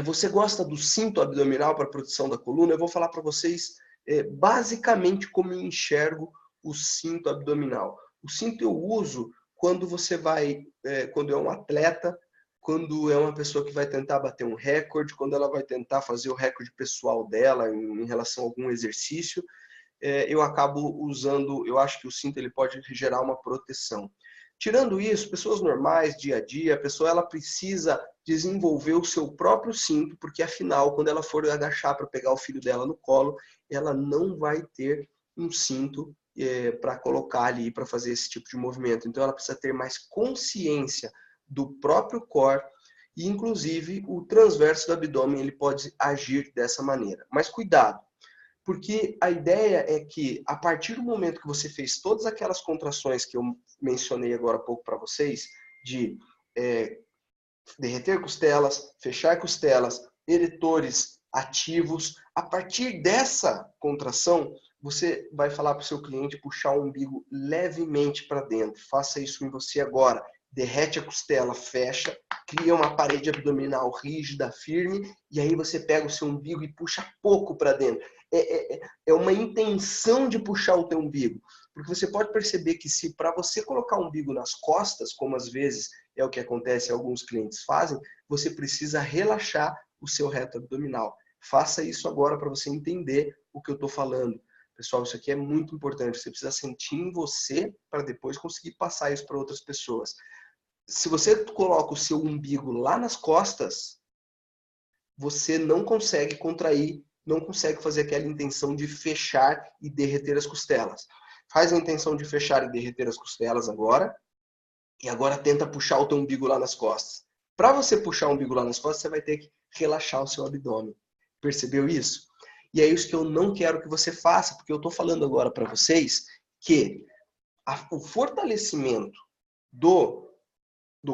você gosta do cinto abdominal para proteção da coluna? Eu vou falar para vocês basicamente como eu enxergo o cinto abdominal. O cinto eu uso quando você quando é um atleta, quando é uma pessoa que vai tentar bater um recorde, quando ela vai tentar fazer o recorde pessoal dela em relação a algum exercício, eu acabo usando, eu acho que o cinto ele pode gerar uma proteção. Tirando isso, pessoas normais, dia a dia, a pessoa ela precisa desenvolver o seu próprio cinto, porque afinal, quando ela for agachar para pegar o filho dela no colo, ela não vai ter um cinto para colocar ali, para fazer esse tipo de movimento. Então ela precisa ter mais consciência do próprio core e, inclusive, o transverso do abdômen ele pode agir dessa maneira. Mas cuidado! Porque a ideia é que, a partir do momento que você fez todas aquelas contrações que eu mencionei agora há pouco para vocês, de derreter costelas, fechar costelas, eretores ativos, a partir dessa contração, você vai falar para o seu cliente puxar o umbigo levemente para dentro. Faça isso em você agora. Derrete a costela, fecha, cria uma parede abdominal rígida, firme, e aí você pega o seu umbigo e puxa pouco para dentro. É uma intenção de puxar o teu umbigo. Porque você pode perceber que se para você colocar o umbigo nas costas, como às vezes é o que acontece, alguns clientes fazem, você precisa relaxar o seu reto abdominal. Faça isso agora para você entender o que eu estou falando. Pessoal, isso aqui é muito importante. Você precisa sentir em você para depois conseguir passar isso para outras pessoas. Se você coloca o seu umbigo lá nas costas, você não consegue contrair, não consegue fazer aquela intenção de fechar e derreter as costelas. Faz a intenção de fechar e derreter as costelas agora. E agora tenta puxar o teu umbigo lá nas costas. Para você puxar o umbigo lá nas costas, você vai ter que relaxar o seu abdômen. Percebeu isso? E é isso que eu não quero que você faça, porque eu estou falando agora para vocês que o fortalecimento do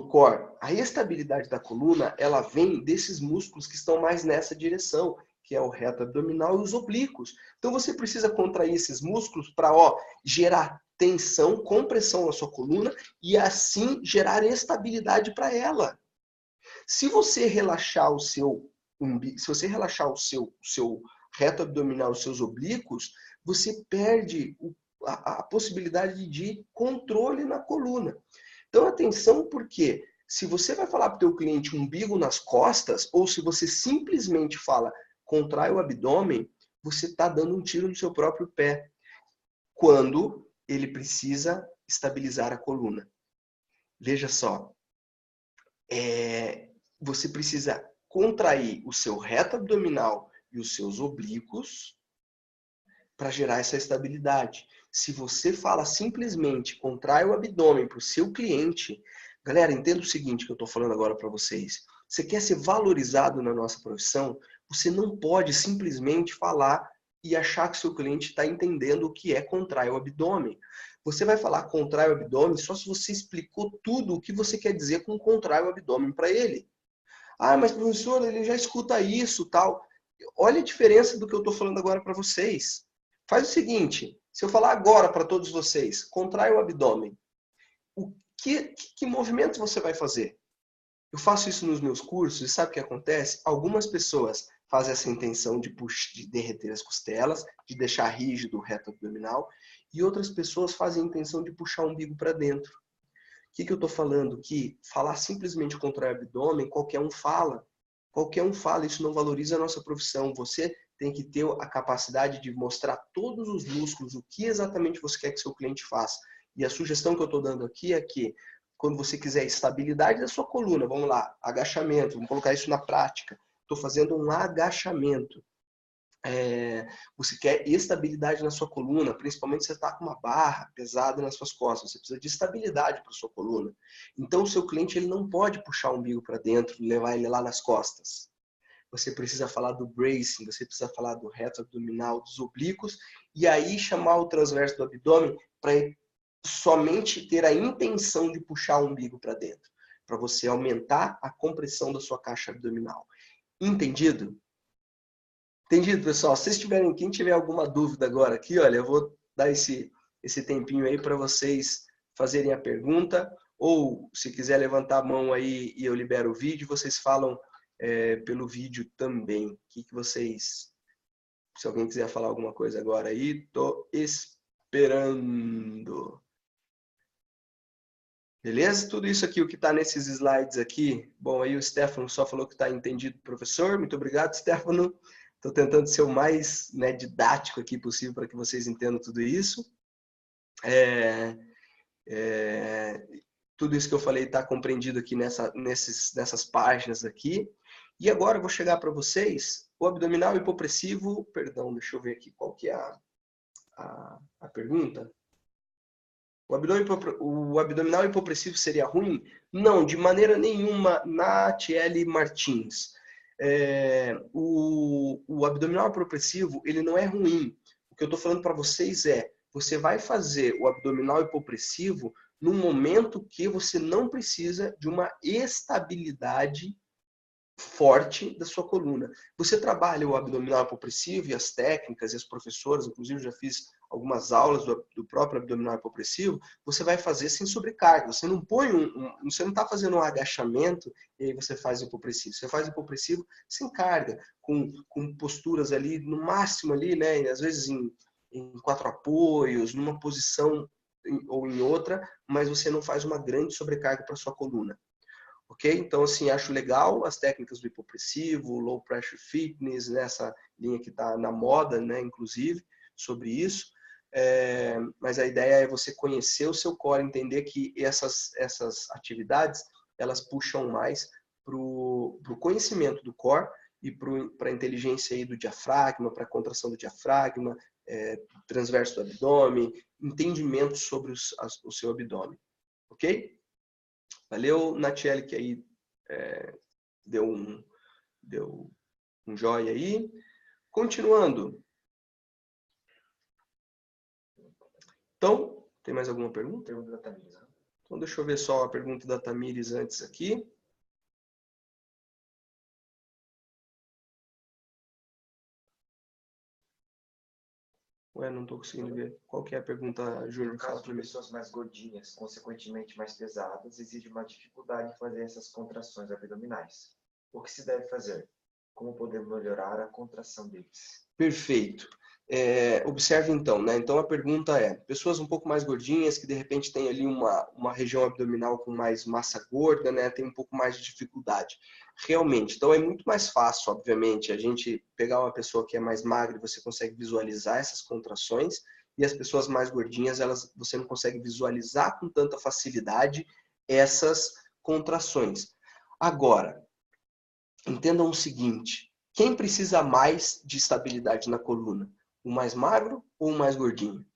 core, a estabilidade da coluna, ela vem desses músculos que estão mais nessa direção, que é o reto abdominal e os oblíquos. Então você precisa contrair esses músculos para gerar tensão, compressão na sua coluna e assim gerar estabilidade para ela. Se você relaxar o seu reto abdominal, os seus oblíquos, você perde a possibilidade de controle na coluna. Então, atenção, porque se você vai falar para o teu cliente umbigo nas costas, ou se você simplesmente fala contrai o abdômen, você está dando um tiro no seu próprio pé, quando ele precisa estabilizar a coluna. Veja só, você precisa contrair o seu reto abdominal e os seus oblíquos para gerar essa estabilidade. Se você fala simplesmente contrai o abdômen para o seu cliente, galera, entenda o seguinte que eu estou falando agora para vocês. Você quer ser valorizado na nossa profissão, você não pode simplesmente falar e achar que seu cliente está entendendo o que é contrai o abdômen. Você vai falar contrai o abdômen só se você explicou tudo o que você quer dizer com contrai o abdômen para ele. Ah, mas professor, ele já escuta isso, tal. Olha a diferença do que eu estou falando agora para vocês. Faz o seguinte, se eu falar agora para todos vocês, contrai o abdômen, que movimentos você vai fazer? Eu faço isso nos meus cursos e sabe o que acontece? Algumas pessoas fazem essa intenção de derreter as costelas, de deixar rígido o reto abdominal, e outras pessoas fazem a intenção de puxar o umbigo para dentro. O que eu estou falando? Que falar simplesmente contrai o abdômen, qualquer um fala. Qualquer um fala, isso não valoriza a nossa profissão. Você tem que ter a capacidade de mostrar todos os músculos, o que exatamente você quer que seu cliente faça. E a sugestão que eu estou dando aqui é que, quando você quiser estabilidade da sua coluna, vamos lá, agachamento, vamos colocar isso na prática. Estou fazendo um agachamento. Você quer estabilidade na sua coluna, principalmente se você está com uma barra pesada nas suas costas. Você precisa de estabilidade para sua coluna. Então, o seu cliente ele não pode puxar o umbigo para dentro e levar ele lá nas costas. Você precisa falar do bracing, você precisa falar do reto abdominal, dos oblíquos, e aí chamar o transverso do abdômen para somente ter a intenção de puxar o umbigo para dentro, para você aumentar a compressão da sua caixa abdominal. Entendido? Entendido, pessoal? Se vocês tiverem, quem tiver alguma dúvida agora aqui, olha, eu vou dar esse tempinho aí para vocês fazerem a pergunta, ou se quiser levantar a mão aí e eu libero o vídeo, vocês falam pelo vídeo também. O que vocês... Se alguém quiser falar alguma coisa agora aí, tô esperando. Beleza? Tudo isso aqui, o que está nesses slides aqui. Bom, aí o Stefano só falou que está entendido, professor. Muito obrigado, Stefano. Estou tentando ser o mais didático aqui possível para que vocês entendam tudo isso. Tudo isso que eu falei está compreendido aqui nessas páginas aqui. E agora eu vou chegar para vocês o abdominal hipopressivo. Perdão, deixa eu ver aqui qual que é a pergunta. O abdominal hipopressivo seria ruim? Não, de maneira nenhuma, Natiele Martins. O abdominal hipopressivo, ele não é ruim. O que eu estou falando para vocês você vai fazer o abdominal hipopressivo num momento que você não precisa de uma estabilidade forte da sua coluna. Você trabalha o abdominal hipopressivo e as técnicas e as professoras, inclusive já fiz algumas aulas do próprio abdominal hipopressivo, você vai fazer sem sobrecarga. Você não põe você não está fazendo um agachamento e aí você faz hipopressivo. Você faz hipopressivo sem carga, com posturas ali, no máximo ali, né? Às vezes em 4 apoios, numa posição ou em outra, mas você não faz uma grande sobrecarga para sua coluna. Ok? Então, assim, acho legal as técnicas do hipopressivo, low pressure fitness, nessa linha que está na moda, né, inclusive, sobre isso. Mas a ideia é você conhecer o seu core, entender que essas atividades, elas puxam mais para o conhecimento do core e para a inteligência aí do diafragma, para a contração do diafragma, transverso do abdômen, entendimento sobre o seu abdômen. Ok? Valeu, Natiele, que aí deu um joia aí. Continuando. Então, tem mais alguma pergunta? Pergunta da Tamires. Então, deixa eu ver só a pergunta da Tamires antes aqui. Ué, não estou conseguindo ver. Qual que é a pergunta, Júnior? No caso de pessoas mais gordinhas, consequentemente mais pesadas, exige uma dificuldade em fazer essas contrações abdominais. O que se deve fazer? Como podemos melhorar a contração deles? Perfeito. Observe então, né? Então a pergunta é, pessoas um pouco mais gordinhas, que de repente tem ali uma região abdominal com mais massa gorda, né? Tem um pouco mais de dificuldade. Realmente, então é muito mais fácil, obviamente, a gente pegar uma pessoa que é mais magra e você consegue visualizar essas contrações, e as pessoas mais gordinhas, você não consegue visualizar com tanta facilidade essas contrações. Agora, entendam o seguinte, quem precisa mais de estabilidade na coluna? O mais magro ou o mais gordinho?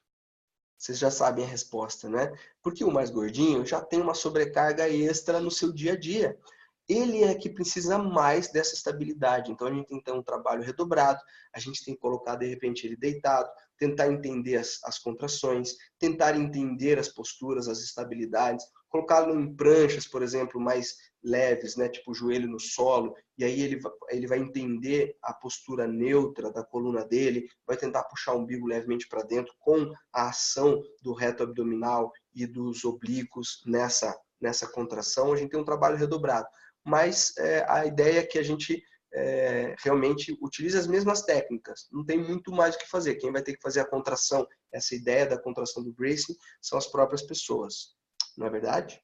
Vocês já sabem a resposta, né? Porque o mais gordinho já tem uma sobrecarga extra no seu dia a dia. Ele é que precisa mais dessa estabilidade. Então a gente tem que ter um trabalho redobrado, a gente tem que colocar de repente ele deitado, tentar entender as contrações, tentar entender as posturas, as estabilidades, colocá-lo em pranchas, por exemplo, mais leves, né, tipo o joelho no solo, e aí ele vai entender a postura neutra da coluna dele, vai tentar puxar o umbigo levemente para dentro com a ação do reto abdominal e dos oblíquos nessa contração. A gente tem um trabalho redobrado. Mas a ideia é que a gente realmente utilize as mesmas técnicas. Não tem muito mais o que fazer. Quem vai ter que fazer a contração, essa ideia da contração do bracing, são as próprias pessoas. Não é verdade?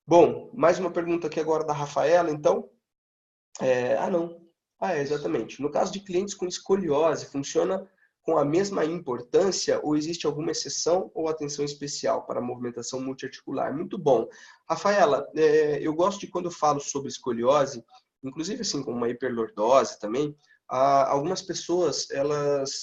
Bom, mais uma pergunta aqui agora da Rafaela, então. Não. Exatamente. No caso de clientes com escoliose, funciona com a mesma importância ou existe alguma exceção ou atenção especial para a movimentação multiarticular? Muito bom. Rafaela, eu gosto de quando eu falo sobre escoliose, inclusive assim como uma hiperlordose também, algumas pessoas,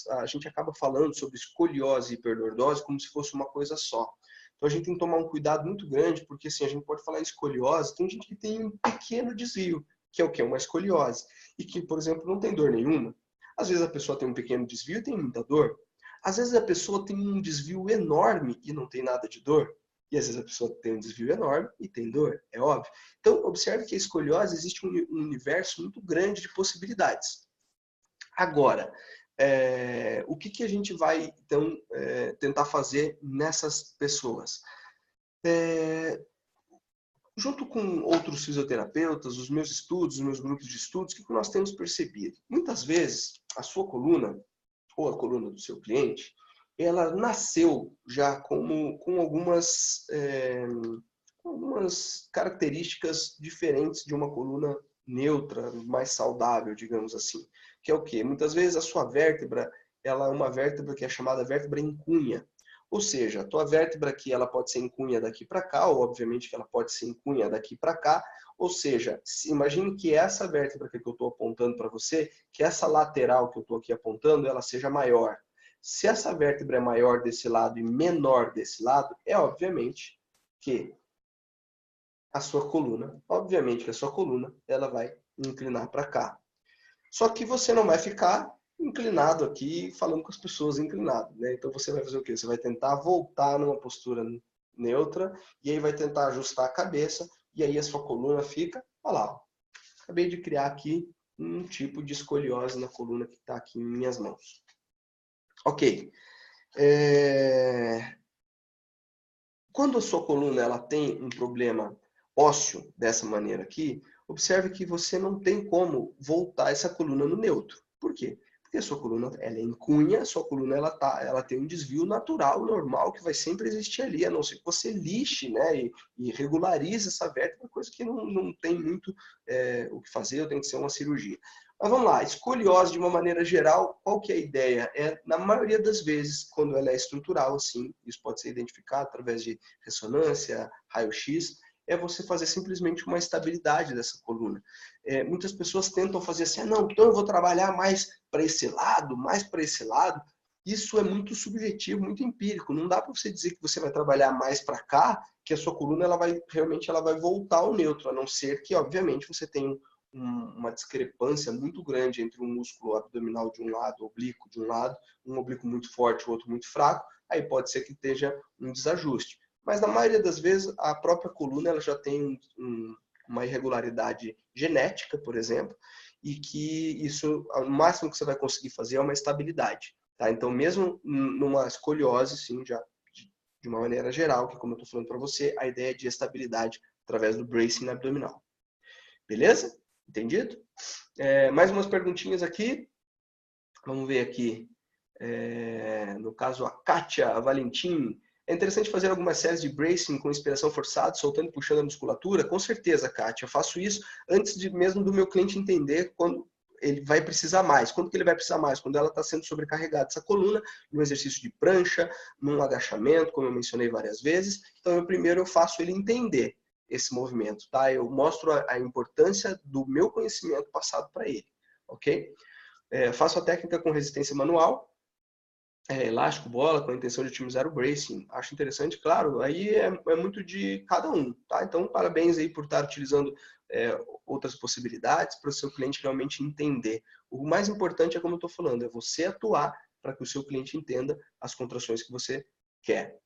a gente acaba falando sobre escoliose e hiperlordose como se fosse uma coisa só. Então a gente tem que tomar um cuidado muito grande, porque assim, a gente pode falar escoliose, tem gente que tem um pequeno desvio, que é o quê? Uma escoliose. E que, por exemplo, não tem dor nenhuma. Às vezes a pessoa tem um pequeno desvio e tem muita dor. Às vezes a pessoa tem um desvio enorme e não tem nada de dor. E às vezes a pessoa tem um desvio enorme e tem dor, é óbvio. Então, observe que a escoliose existe um universo muito grande de possibilidades. Agora, o que a gente vai, então, tentar fazer nessas pessoas? Junto com outros fisioterapeutas, os meus estudos, os meus grupos de estudos, o que nós temos percebido? Muitas vezes, a sua coluna, ou a coluna do seu cliente, ela nasceu já com algumas características diferentes de uma coluna neutra, mais saudável, digamos assim. Que é o quê? Muitas vezes a sua vértebra, ela é uma vértebra que é chamada vértebra em cunha. Ou seja, a tua vértebra aqui, ela pode ser em cunha daqui para cá, ou obviamente que ela pode ser em cunha daqui para cá. Ou seja, imagine que essa vértebra que eu estou apontando para você, que essa lateral que eu estou aqui apontando, ela seja maior. Se essa vértebra é maior desse lado e menor desse lado, é obviamente que a sua coluna, obviamente que a sua coluna, ela vai inclinar para cá. Só que você não vai ficar inclinado aqui, falando com as pessoas inclinado, né? Então você vai fazer o quê? Você vai tentar voltar numa postura neutra e aí vai tentar ajustar a cabeça e aí a sua coluna fica, olha lá, acabei de criar aqui um tipo de escoliose na coluna que está aqui em minhas mãos. Ok. Quando a sua coluna ela tem um problema ósseo dessa maneira aqui, observe que você não tem como voltar essa coluna no neutro. Por quê? Porque a sua coluna ela é em cunha, a sua coluna ela tem um desvio natural, normal, que vai sempre existir ali, a não ser que você lixe, né, e regularize essa vértebra, coisa que não tem muito o que fazer, tem que ser uma cirurgia. Mas vamos lá, escoliose de uma maneira geral, qual que é a ideia? Na maioria das vezes, quando ela é estrutural, assim, isso pode ser identificado através de ressonância, raio-x, é você fazer simplesmente uma estabilidade dessa coluna. Muitas pessoas tentam fazer assim, não, então eu vou trabalhar mais para esse lado, mais para esse lado. Isso é muito subjetivo, muito empírico. Não dá para você dizer que você vai trabalhar mais para cá, que a sua coluna realmente ela vai voltar ao neutro, a não ser que, obviamente, você tenha uma discrepância muito grande entre um músculo abdominal de um lado, oblíquo de um lado, um oblíquo muito forte, o outro muito fraco, aí pode ser que esteja um desajuste. Mas na maioria das vezes, a própria coluna ela já tem uma irregularidade genética, por exemplo, e que isso, o máximo que você vai conseguir fazer é uma estabilidade. Tá? Então, mesmo numa escoliose, sim, já de uma maneira geral, que como eu estou falando para você, a ideia é de estabilidade através do bracing abdominal. Beleza? Entendido? Mais umas perguntinhas aqui. Vamos ver aqui. No caso, a Kátia, a Valentim. É interessante fazer algumas séries de bracing com inspiração forçada, soltando e puxando a musculatura? Com certeza, Kátia. Eu faço isso antes mesmo do meu cliente entender quando ele vai precisar mais. Quando que ele vai precisar mais? Quando ela está sendo sobrecarregada essa coluna, num exercício de prancha, num agachamento, como eu mencionei várias vezes. Então, primeiro eu faço ele entender esse movimento, tá? Eu mostro a importância do meu conhecimento passado para ele, ok? Faço a técnica com resistência manual, elástico, bola, com a intenção de otimizar o bracing. Acho interessante, claro, aí é muito de cada um, tá? Então, parabéns aí por estar utilizando outras possibilidades para o seu cliente realmente entender. O mais importante é, como eu estou falando, é você atuar para que o seu cliente entenda as contrações que você quer.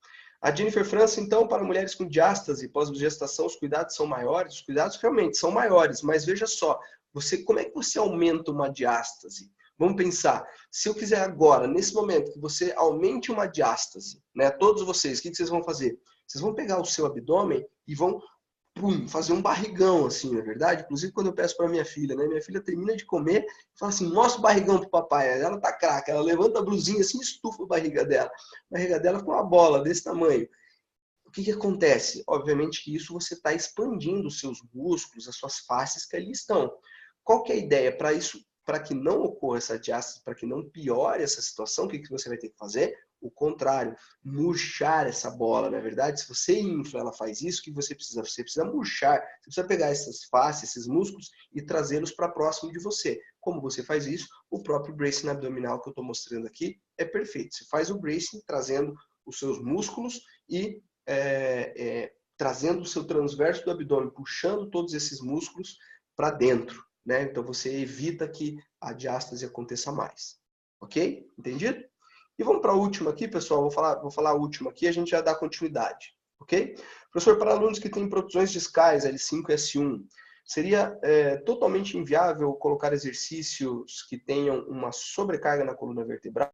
A Jennifer França, então, para mulheres com diástase pós-gestação, os cuidados são maiores? Os cuidados realmente são maiores, mas veja só, como é que você aumenta uma diástase? Vamos pensar, se eu quiser agora, nesse momento, que você aumente uma diástase, né? Todos vocês, o que vocês vão fazer? Vocês vão pegar o seu abdômen e vão fazer um barrigão, assim, não é verdade? Inclusive, quando eu peço para minha filha, né? Minha filha termina de comer e fala assim, mostra o barrigão pro papai. Ela tá craca, ela levanta a blusinha assim e estufa a barriga dela. A barriga dela com uma bola desse tamanho. O que acontece? Obviamente que isso você está expandindo os seus músculos, as suas faces que ali estão. Qual que é a ideia? Para isso, para que não ocorra essa diástase, para que não piore essa situação, o que você vai ter que fazer? O contrário, murchar essa bola, na verdade. Se você infla, ela faz isso, o que você precisa? Você precisa murchar, você precisa pegar essas faces, esses músculos e trazê-los para próximo de você. Como você faz isso? O próprio bracing abdominal que eu estou mostrando aqui é perfeito. Você faz o bracing trazendo os seus músculos e trazendo o seu transverso do abdômen, puxando todos esses músculos para dentro, né? Então você evita que a diástase aconteça mais. Ok? Entendido? E vamos para a última aqui, pessoal. Vou falar a última aqui, a gente já dá continuidade. Ok? Professor, para alunos que têm protusões discais, L5 e S1, seria totalmente inviável colocar exercícios que tenham uma sobrecarga na coluna vertebral?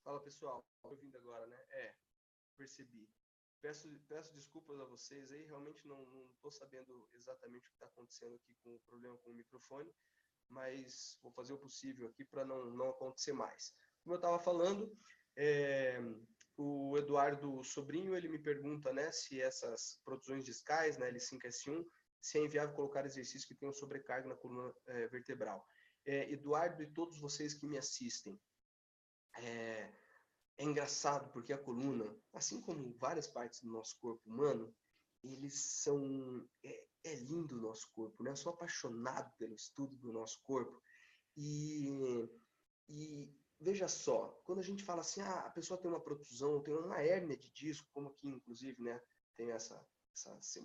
Fala, pessoal. Estou ouvindo agora, né? Percebi. Peço desculpas a vocês aí, realmente não estou sabendo exatamente o que está acontecendo aqui com o problema com o microfone, mas vou fazer o possível aqui para não acontecer mais. Como eu estava falando, o Eduardo Sobrinho, ele me pergunta, né, se essas protusões discais, né, L5, S1, se é inviável colocar exercícios que tenham sobrecarga na coluna vertebral. Eduardo e todos vocês que me assistem, é engraçado porque a coluna, assim como várias partes do nosso corpo humano, eles são... É lindo o nosso corpo, né? Eu sou apaixonado pelo estudo do nosso corpo. E veja só, quando a gente fala assim, a pessoa tem uma protusão, tem uma hérnia de disco, como aqui inclusive, né? Tem essa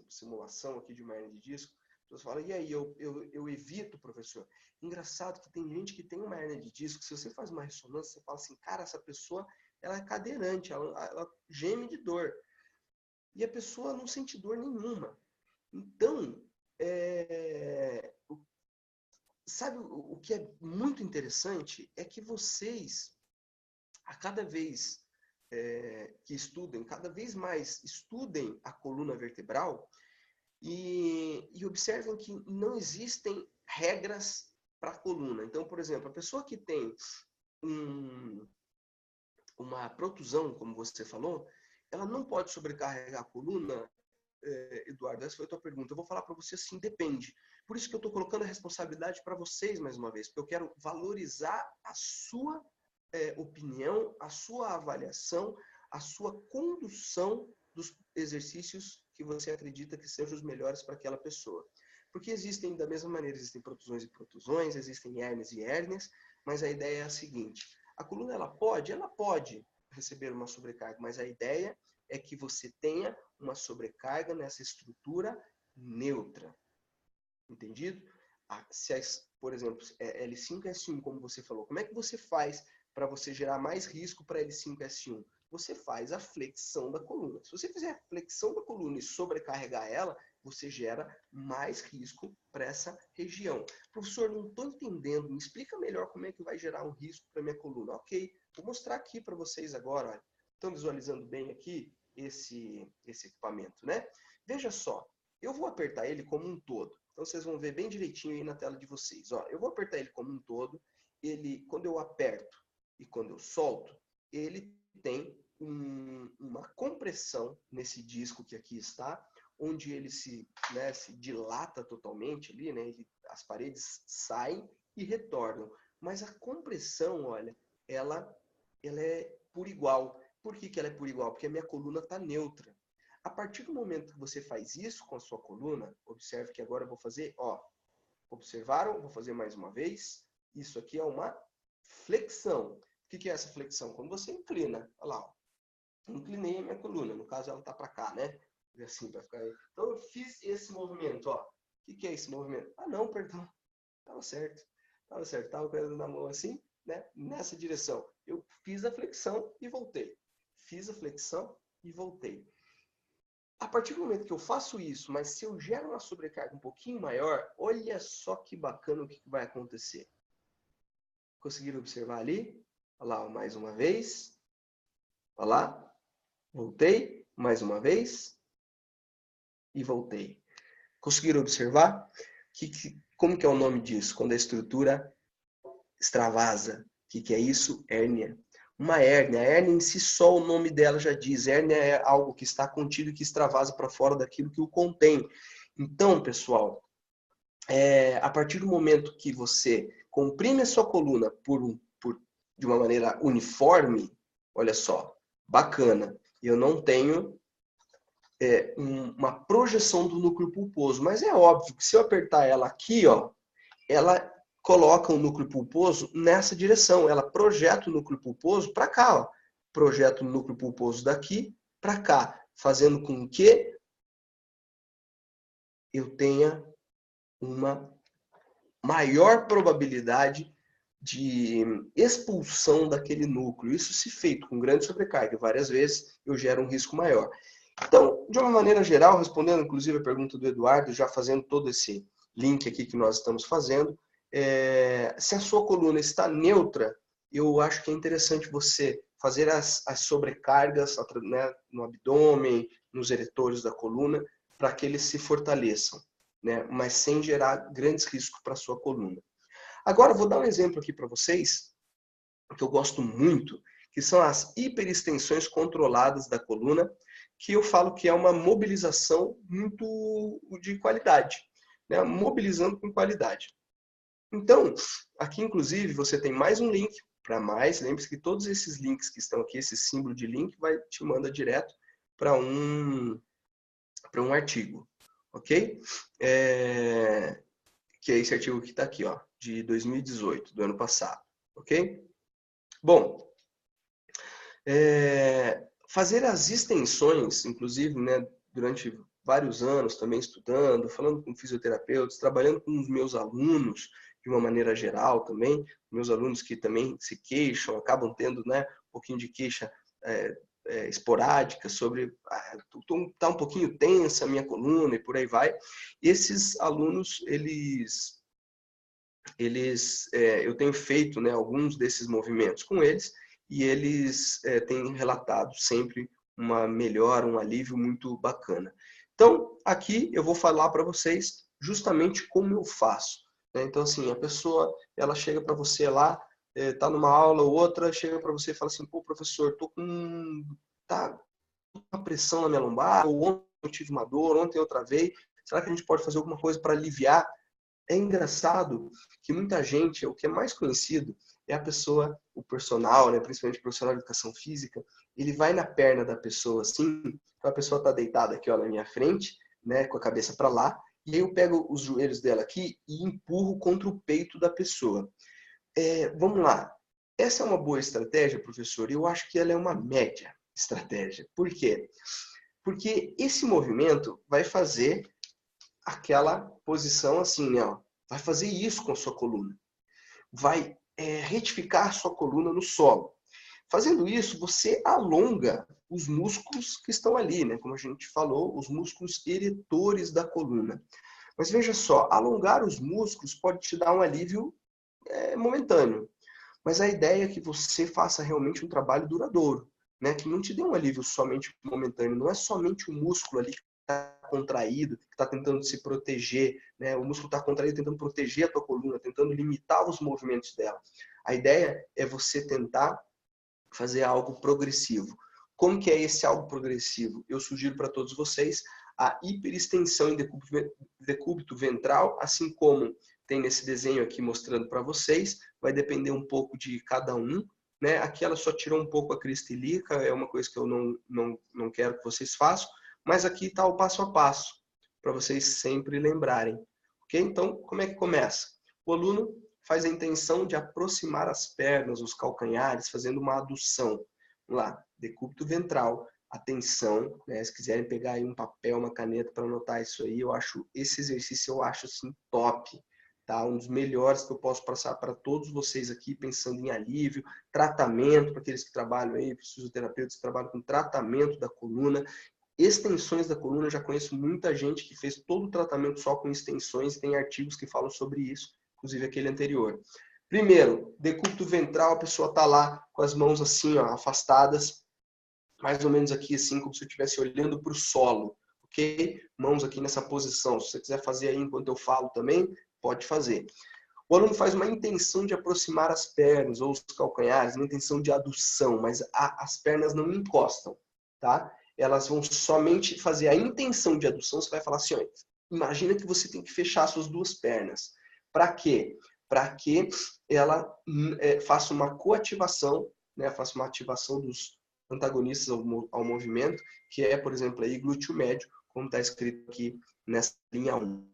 simulação aqui de uma hérnia de disco. As pessoas falam, e aí, eu evito, professor? Engraçado que tem gente que tem uma hérnia de disco, se você faz uma ressonância, você fala assim, cara, essa pessoa ela é cadeirante, ela geme de dor. E a pessoa não sente dor nenhuma. Então, sabe o que é muito interessante? É que vocês, a cada vez que estudem, cada vez mais estudem a coluna vertebral e observem que não existem regras para a coluna. Então, por exemplo, a pessoa que tem uma protusão, como você falou, ela não pode sobrecarregar a coluna, Eduardo, essa foi a tua pergunta. Eu vou falar para você assim, depende. Por isso que eu estou colocando a responsabilidade para vocês mais uma vez, porque eu quero valorizar a sua opinião, a sua avaliação, a sua condução dos exercícios que você acredita que sejam os melhores para aquela pessoa. Porque existem, da mesma maneira, existem protusões e protusões, existem hérnias e hérnias, mas a ideia é a seguinte: a coluna ela pode receber uma sobrecarga, mas a ideia é que você tenha uma sobrecarga nessa estrutura neutra. Entendido? Por exemplo, L5S1, como você falou, como é que você faz para você gerar mais risco para L5S1? Você faz a flexão da coluna. Se você fizer a flexão da coluna e sobrecarregar ela, você gera mais risco para essa região. Professor, não estou entendendo. Me explica melhor como é que vai gerar um risco para minha coluna. Ok, vou mostrar aqui para vocês agora. Olha. Estão visualizando bem aqui esse equipamento, né? Veja só, eu vou apertar ele como um todo. Então, vocês vão ver bem direitinho aí na tela de vocês. Ó, eu vou apertar ele como um todo. Quando eu aperto e quando eu solto, ele tem uma compressão nesse disco que aqui está, onde ele se dilata totalmente ali, né? As paredes saem e retornam. Mas a compressão, olha, ela é por igual. Por que ela é por igual? Porque a minha coluna está neutra. A partir do momento que você faz isso com a sua coluna, observe que agora eu vou fazer, ó, observaram? Vou fazer mais uma vez. Isso aqui é uma flexão. O que é essa flexão? Quando você inclina, olha lá, ó, inclinei a minha coluna, no caso ela está para cá, né? Assim, vai ficar aí. Então eu fiz esse movimento, ó. O que é esse movimento? Ah, não, perdão. Estava certo. Estava com ela na mão assim, né? Nessa direção. Eu fiz a flexão e voltei. Fiz a flexão e voltei. A partir do momento que eu faço isso, mas se eu gero uma sobrecarga um pouquinho maior, olha só que bacana o que vai acontecer. Conseguiram observar ali? Olha lá, mais uma vez. Olha lá. Voltei. Mais uma vez. E voltei. Conseguiram observar? Como que é o nome disso? Quando a estrutura extravasa. O que é isso? Hérnia. Uma hérnia. A hérnia em si só o nome dela já diz. Hérnia é algo que está contido e que extravasa para fora daquilo que o contém. Então, pessoal, a partir do momento que você comprime a sua coluna de uma maneira uniforme, olha só, bacana. Eu não tenho uma projeção do núcleo pulposo, mas é óbvio que se eu apertar ela aqui, ó, ela coloca o núcleo pulposo nessa direção. Ela projeta o núcleo pulposo para cá, ó. Projeta o núcleo pulposo daqui para cá, fazendo com que eu tenha uma maior probabilidade de expulsão daquele núcleo. Isso se feito com grande sobrecarga várias vezes, eu gero um risco maior. Então, de uma maneira geral, respondendo inclusive a pergunta do Eduardo, já fazendo todo esse link aqui que nós estamos fazendo, se a sua coluna está neutra, eu acho que é interessante você fazer as sobrecargas, né, no abdômen, nos eretores da coluna, para que eles se fortaleçam, né, mas sem gerar grandes riscos para a sua coluna. Agora, eu vou dar um exemplo aqui para vocês, que eu gosto muito, que são as hiperextensões controladas da coluna, que eu falo que é uma mobilização muito de qualidade, né? Mobilizando com qualidade. Então, aqui inclusive você tem mais um link para mais. Lembre-se que todos esses links que estão aqui, esse símbolo de link, te manda direto para um artigo, ok? Que é esse artigo que está aqui, ó, de 2018, do ano passado, ok? Bom, fazer as extensões, inclusive, né, durante vários anos também estudando, falando com fisioterapeutas, trabalhando com os meus alunos de uma maneira geral também, meus alunos que também se queixam, acabam tendo, né, um pouquinho de queixa esporádica sobre tá um pouquinho tensa a minha coluna e por aí vai. Esses alunos, eu tenho feito, né, alguns desses movimentos com eles e eles têm relatado sempre uma melhora, um alívio muito bacana. Então, aqui eu vou falar para vocês justamente como eu faço, né? Então, assim, a pessoa, ela chega para você lá, tá numa aula ou outra, chega para você e fala assim, pô, professor, tô com uma pressão na minha lombar, ou ontem eu tive uma dor, ontem eu travei, será que a gente pode fazer alguma coisa para aliviar? É engraçado que muita gente, o que é mais conhecido, é a pessoa, o personal, né, principalmente o profissional de educação física, ele vai na perna da pessoa assim, então a pessoa está deitada aqui ó, na minha frente, né, com a cabeça para lá, e aí eu pego os joelhos dela aqui e empurro contra o peito da pessoa. Vamos lá, Essa é uma boa estratégia, professor? Eu acho que ela é uma média estratégia. Por quê? Porque esse movimento vai fazer aquela posição assim, né? Ó, vai fazer isso com a sua coluna. Vai retificar a sua coluna no solo. Fazendo isso, você alonga os músculos que estão ali, né? Como a gente falou, os músculos eretores da coluna. Mas veja só, alongar os músculos pode te dar um alívio momentâneo. Mas a ideia é que você faça realmente um trabalho duradouro, né? Que não te dê um alívio somente momentâneo. Não é somente o músculo ali que está contraído, que está tentando se proteger, né? O músculo está contraído tentando proteger a tua coluna, tentando limitar os movimentos dela. A ideia é você tentar fazer algo progressivo. Como que é esse algo progressivo? Eu sugiro para todos vocês a hiperextensão em decúbito ventral, assim como tem nesse desenho aqui mostrando para vocês, vai depender um pouco de cada um, né? Aqui ela só tirou um pouco a crista ilíaca, é uma coisa que eu não quero que vocês façam, mas aqui está o passo a passo, para vocês sempre lembrarem. Ok? Então, como é que começa? O aluno faz a intenção de aproximar as pernas, os calcanhares, fazendo uma adução. Vamos lá, decúbito ventral, atenção, né? Se quiserem pegar aí um papel, uma caneta para anotar isso aí, esse exercício eu acho assim top, tá? Um dos melhores que eu posso passar para todos vocês aqui, pensando em alívio, tratamento, para aqueles que trabalham aí, fisioterapeutas que trabalham com tratamento da coluna, extensões da coluna. Eu já conheço muita gente que fez todo o tratamento só com extensões, tem artigos que falam sobre isso, inclusive aquele anterior. Primeiro, decúbito ventral, a pessoa está lá com as mãos assim, ó, afastadas, mais ou menos aqui assim, como se eu estivesse olhando para o solo, ok? Mãos aqui nessa posição. Se você quiser fazer aí enquanto eu falo também, pode fazer. O aluno faz uma intenção de aproximar as pernas ou os calcanhares, uma intenção de adução, mas as pernas não encostam, tá? Elas vão somente fazer a intenção de adução. Você vai falar assim, ó, imagina que você tem que fechar suas duas pernas. Para quê? Para que ela faça uma coativação, né? Faça uma ativação dos antagonistas ao movimento, que é, por exemplo, aí, glúteo médio, como está escrito aqui nessa linha 1.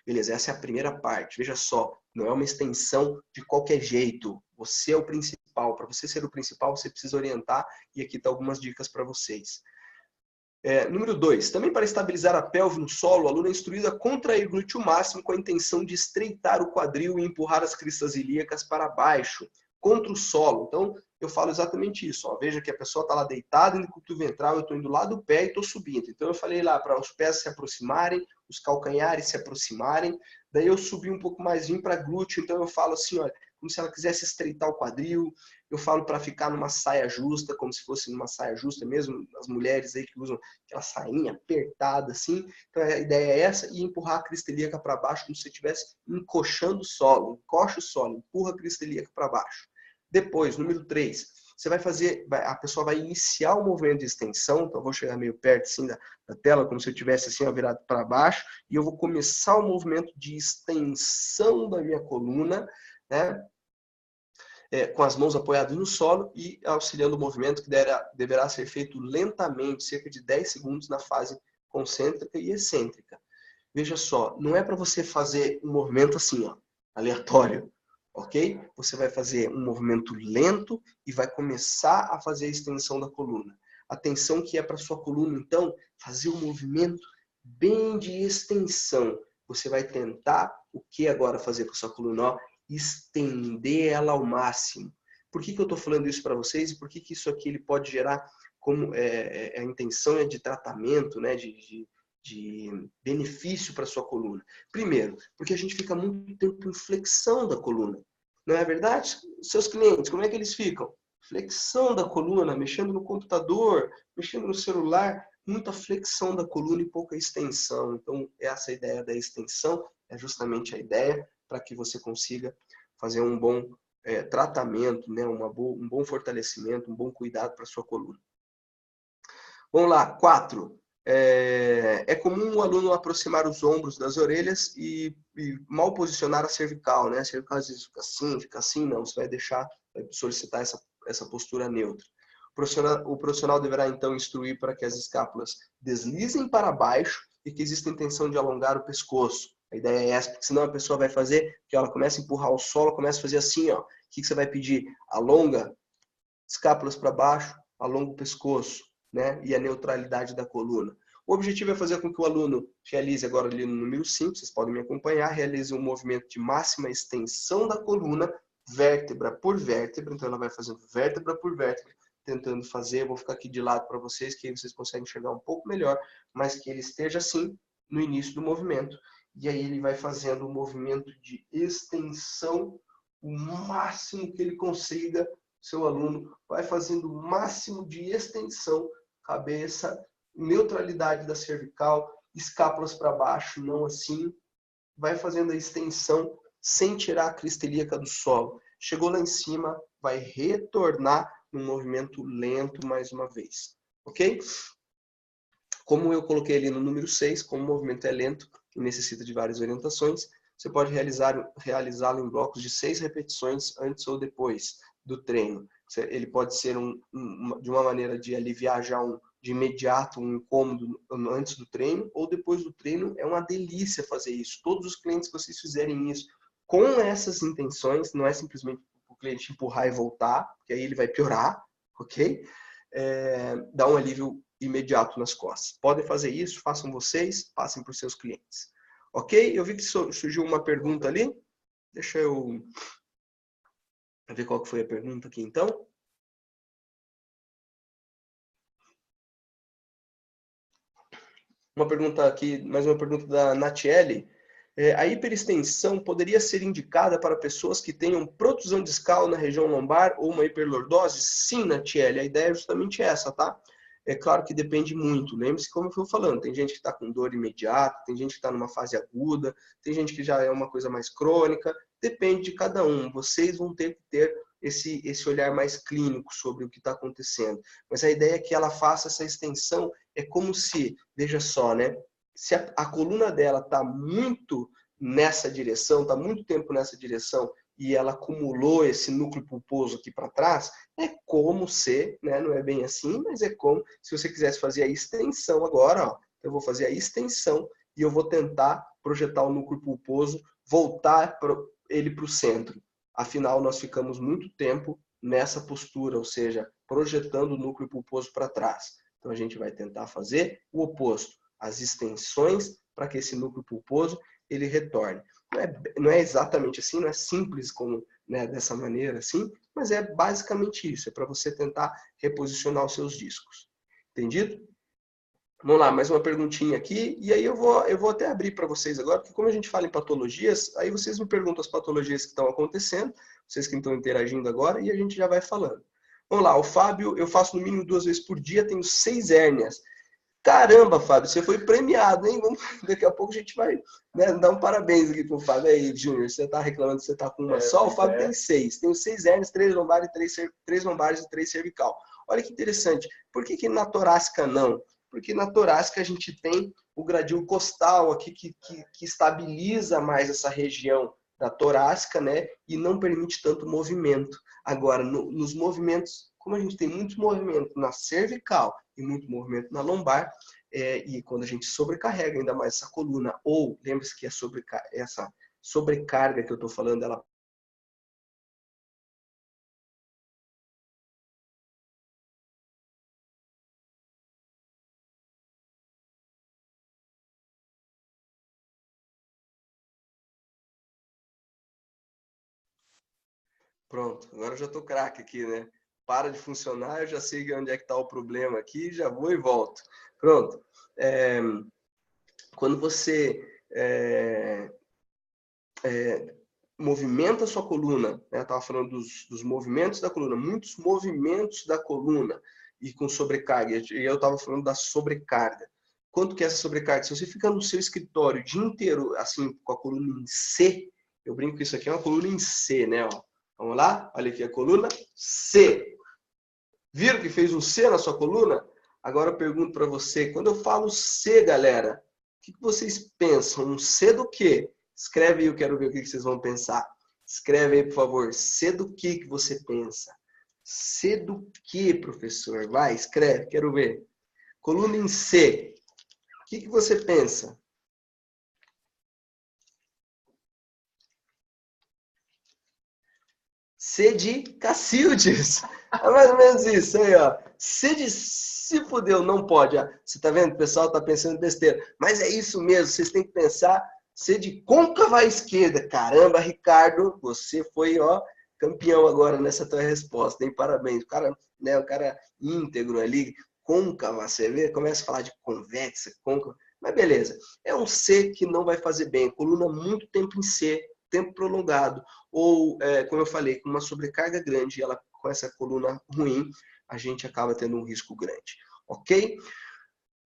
Beleza, essa é a primeira parte. Veja só, não é uma extensão de qualquer jeito. Você é o principal. Para você ser o principal, você precisa orientar, e aqui estão algumas dicas para vocês. Número 2. Também para estabilizar a pelve no solo, o aluno é instruído a contrair glúteo máximo com a intenção de estreitar o quadril e empurrar as cristas ilíacas para baixo, contra o solo. Então, eu falo exatamente isso. Ó. Veja que a pessoa está lá deitada em decúbito ventral, eu estou indo lá do pé e estou subindo. Então, eu falei lá para os pés se aproximarem, os calcanhares se aproximarem. Daí eu subi um pouco mais, vim para glúteo. Então, eu falo assim, olha, como se ela quisesse estreitar o quadril. Eu falo para ficar numa saia justa, como se fosse numa saia justa mesmo. As mulheres aí que usam aquela sainha apertada assim. Então, a ideia é essa, e empurrar a crista ilíaca para baixo, como se você estivesse encoxando o solo. Encoxa o solo, empurra a crista ilíaca para baixo. Depois, número 3, você vai fazer, a pessoa vai iniciar o movimento de extensão, então eu vou chegar meio perto assim da tela, como se eu tivesse assim, ó, virado para baixo, e eu vou começar o movimento de extensão da minha coluna, né? Com as mãos apoiadas no solo e auxiliando o movimento que deverá ser feito lentamente, cerca de 10 segundos na fase concêntrica e excêntrica. Veja só, não é para você fazer um movimento assim, ó, aleatório. Ok? Você vai fazer um movimento lento e vai começar a fazer a extensão da coluna. Atenção que é para sua coluna, então, fazer um movimento bem de extensão. Você vai tentar o que agora fazer com a sua coluna? Ó, estender ela ao máximo. Por que eu estou falando isso para vocês? E por que isso aqui ele pode gerar, como a intenção é de tratamento, né, de benefício para a sua coluna? Primeiro, porque a gente fica muito tempo em flexão da coluna. Não é verdade? Seus clientes, como é que eles ficam? Flexão da coluna, mexendo no computador, mexendo no celular, muita flexão da coluna e pouca extensão. Então, essa ideia da extensão é justamente a ideia para que você consiga fazer um bom tratamento, né? Um bom fortalecimento, um bom cuidado para a sua coluna. Vamos lá, 4. É comum o aluno aproximar os ombros das orelhas e mal posicionar a cervical, né? A cervical às vezes fica assim, não, você vai solicitar essa postura neutra. O profissional deverá então instruir para que as escápulas deslizem para baixo e que exista a intenção de alongar o pescoço. A ideia é essa, porque senão a pessoa vai fazer, que ela começa a empurrar o solo, começa a fazer assim, ó. O que você vai pedir? Alonga escápulas para baixo, alonga o pescoço, né? E a neutralidade da coluna. O objetivo é fazer com que o aluno realize agora ali no número 5, vocês podem me acompanhar, realize um movimento de máxima extensão da coluna, vértebra por vértebra, então ela vai fazendo vértebra por vértebra, tentando fazer, eu vou ficar aqui de lado para vocês, que aí vocês conseguem enxergar um pouco melhor, mas que ele esteja assim no início do movimento. E aí ele vai fazendo um movimento de extensão, o máximo que ele consiga, seu aluno vai fazendo o máximo de extensão, cabeça, neutralidade da cervical, escápulas para baixo, não assim, vai fazendo a extensão sem tirar a crista ilíaca do solo. Chegou lá em cima, vai retornar num movimento lento mais uma vez, ok? Como eu coloquei ali no número 6, como o movimento é lento e necessita de várias orientações, você pode realizá-lo em blocos de 6 repetições antes ou depois do treino. Ele pode ser de uma maneira de aliviar já de imediato um incômodo antes do treino ou depois do treino. É uma delícia fazer isso. Todos os clientes que vocês fizerem isso com essas intenções, não é simplesmente o cliente empurrar e voltar, porque aí ele vai piorar, ok? Dá um alívio imediato nas costas. Podem fazer isso, façam vocês, passem para os seus clientes. Ok? Eu vi que surgiu uma pergunta ali. Deixa eu ver qual que foi a pergunta aqui, então. Uma pergunta aqui, mais uma pergunta da Natiele. A hiperextensão poderia ser indicada para pessoas que tenham protusão discal na região lombar ou uma hiperlordose? Sim, Natiele, a ideia é justamente essa, tá? É claro que depende muito. Lembre-se, como eu fui falando, tem gente que está com dor imediata, tem gente que está numa fase aguda, tem gente que já é uma coisa mais crônica. Depende de cada um. Vocês vão ter que ter esse olhar mais clínico sobre o que está acontecendo. Mas a ideia é que ela faça essa extensão. É como se, veja só, né? Se a coluna dela está muito nessa direção, está muito tempo nessa direção, e ela acumulou esse núcleo pulposo aqui para trás, é como se, né, não é bem assim, mas é como se você quisesse fazer a extensão agora, ó, eu vou fazer a extensão e eu vou tentar projetar o núcleo pulposo, voltar ele para o centro. Afinal, nós ficamos muito tempo nessa postura, ou seja, projetando o núcleo pulposo para trás. Então, a gente vai tentar fazer o oposto, as extensões para que esse núcleo pulposo ele retorne. Não é exatamente assim, não é simples como, né, dessa maneira assim, mas é basicamente isso, é para você tentar reposicionar os seus discos. Entendido? Vamos lá, mais uma perguntinha aqui, e aí eu vou até abrir para vocês agora, porque como a gente fala em patologias, aí vocês me perguntam as patologias que estão acontecendo, vocês que estão interagindo agora, e a gente já vai falando. Vamos lá, o Fábio, eu faço no mínimo 2 vezes por dia, tenho 6 hérnias. Caramba, Fábio, você foi premiado, hein? Daqui a pouco a gente vai, né, dar um parabéns aqui pro Fábio. Aí, Júnior, você tá reclamando que você tá com uma só? O Fábio tem 6. Tenho 6 hérnias, 3 lombares, 3 lombares e 3 cervical. Olha que interessante. Por que na torácica não? Porque na torácica a gente tem o gradil costal aqui que estabiliza mais essa região da torácica, né? E não permite tanto movimento. Agora, nos movimentos, como a gente tem muito movimento na cervical e muito movimento na lombar, e quando a gente sobrecarrega ainda mais essa coluna, ou lembre-se que essa sobrecarga que eu estou falando, ela Pronto, agora eu já estou craque aqui, né? Para de funcionar, eu já sei onde é que está o problema aqui, já vou e volto. Pronto. Quando você movimenta a sua coluna, né? Eu estava falando dos movimentos da coluna, muitos movimentos da coluna e com sobrecarga. E eu estava falando da sobrecarga. Quanto que é essa sobrecarga? Se você fica no seu escritório o dia inteiro, assim, com a coluna em C, eu brinco que isso aqui é uma coluna em C, né? Ó. Vamos lá? Olha aqui a coluna C. Viram que fez um C na sua coluna? Agora eu pergunto para você, quando eu falo C, galera, o que vocês pensam? Um C do quê? Escreve aí, eu quero ver o que vocês vão pensar. Escreve aí, por favor. C do que você pensa? C do que, professor? Vai, escreve, quero ver. Coluna em C. O que você pensa? C de Cacildes. É mais ou menos isso aí, ó. C de se fudeu, não pode. Ó. Você tá vendo? O pessoal tá pensando besteira. Mas é isso mesmo, vocês têm que pensar C de côncava à esquerda. Caramba, Ricardo, você foi, ó, campeão agora nessa tua resposta, hein? Parabéns. O cara, né, o cara íntegro ali, côncava, você vê? Começa a falar de convexa, côncava. Mas beleza. É um C que não vai fazer bem. Coluna muito tempo em C, tempo prolongado. Ou, como eu falei, com uma sobrecarga grande, ela com essa coluna ruim, a gente acaba tendo um risco grande. Ok?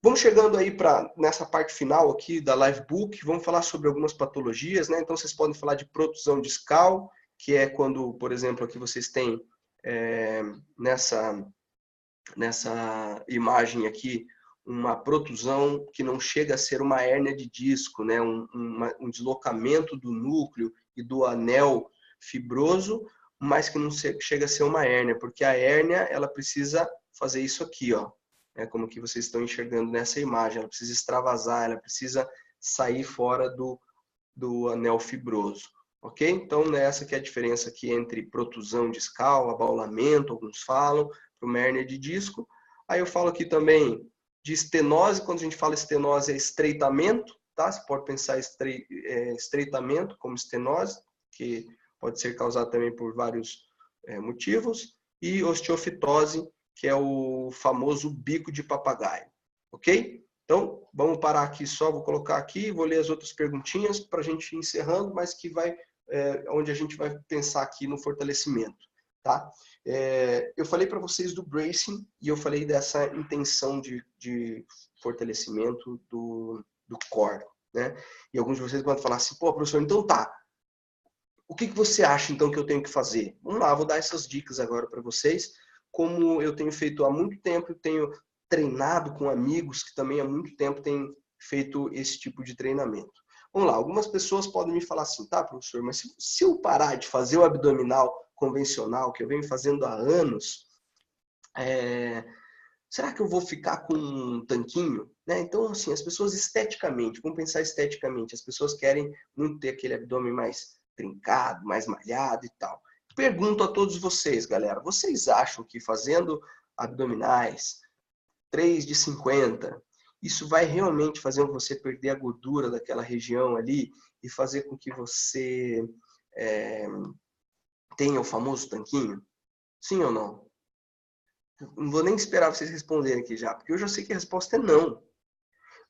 Vamos chegando aí nessa parte final aqui da Livebook, vamos falar sobre algumas patologias, né? Então vocês podem falar de protusão discal, que é quando, por exemplo, aqui vocês têm nessa imagem aqui, uma protusão que não chega a ser uma hérnia de disco, né? Um deslocamento do núcleo e do anel fibroso, mas que não chega a ser uma hérnia, porque a hérnia ela precisa fazer isso aqui, ó, como que vocês estão enxergando nessa imagem, ela precisa extravasar, ela precisa sair fora do anel fibroso, ok? Então, essa que é a diferença aqui entre protusão discal, abaulamento, alguns falam, para uma hérnia de disco. Aí eu falo aqui também de estenose, quando a gente fala estenose é estreitamento, tá? Você pode pensar estreitamento como estenose, que pode ser causado também por vários motivos, e osteofitose, que é o famoso bico de papagaio, ok? Então, vamos parar aqui só, vou colocar aqui, vou ler as outras perguntinhas para a gente ir encerrando, mas que vai, onde a gente vai pensar aqui no fortalecimento, tá? Eu falei para vocês do bracing e eu falei dessa intenção de fortalecimento do core, né? E alguns de vocês podem falar assim, pô, professor, então tá, o que você acha então que eu tenho que fazer? Vamos lá, vou dar essas dicas agora para vocês, como eu tenho feito há muito tempo, eu tenho treinado com amigos que também há muito tempo têm feito esse tipo de treinamento. Vamos lá, algumas pessoas podem me falar assim, tá, professor, mas se eu parar de fazer o abdominal convencional, que eu venho fazendo há anos, será que eu vou ficar com um tanquinho? Né? Então, assim, as pessoas esteticamente, vamos pensar esteticamente, as pessoas querem muito ter aquele abdômen mais trincado, mais malhado e tal. Pergunto a todos vocês, galera, vocês acham que fazendo abdominais 3 de 50, isso vai realmente fazer você perder a gordura daquela região ali e fazer com que você tenha o famoso tanquinho? Sim ou não? Não vou nem esperar vocês responderem aqui já, porque eu já sei que a resposta é não.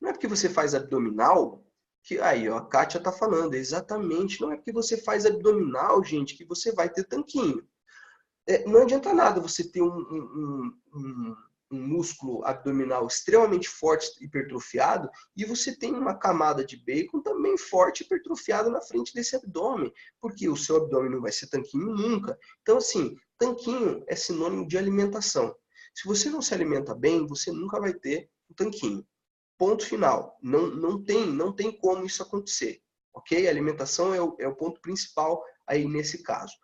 Não é porque você faz abdominal que... Aí, ó, a Kátia tá falando, exatamente. Não é porque você faz abdominal, gente, que você vai ter tanquinho. Não adianta nada você ter um músculo abdominal extremamente forte e hipertrofiado e você tem uma camada de bacon também forte e hipertrofiada na frente desse abdômen, porque o seu abdômen não vai ser tanquinho nunca. Então, assim, tanquinho é sinônimo de alimentação. Se você não se alimenta bem, você nunca vai ter um tanquinho. Ponto final. Não tem como isso acontecer. Ok? A alimentação é o ponto principal aí nesse caso.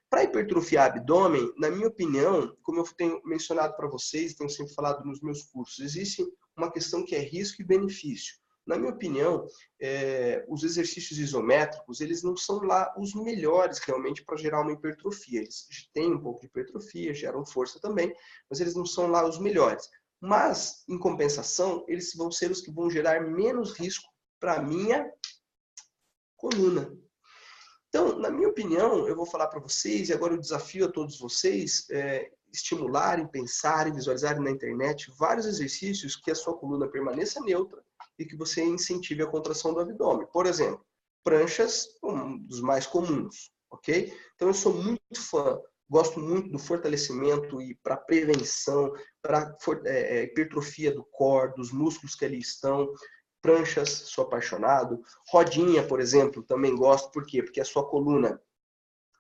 Para hipertrofiar abdômen, na minha opinião, como eu tenho mencionado para vocês, tenho sempre falado nos meus cursos, existe uma questão que é risco e benefício. Na minha opinião, os exercícios isométricos, eles não são lá os melhores realmente para gerar uma hipertrofia. Eles têm um pouco de hipertrofia, geram força também, mas eles não são lá os melhores. Mas, em compensação, eles vão ser os que vão gerar menos risco para a minha coluna. Então, na minha opinião, eu vou falar para vocês, e agora eu desafio a todos vocês estimularem, pensarem, visualizarem na internet vários exercícios que a sua coluna permaneça neutra e que você incentive a contração do abdômen. Por exemplo, pranchas, um dos mais comuns, ok? Então, eu sou muito fã, gosto muito do fortalecimento e para prevenção, para hipertrofia do core, dos músculos que ali estão. Pranchas, sou apaixonado. Rodinha, por exemplo, também gosto. Por quê? Porque a sua coluna,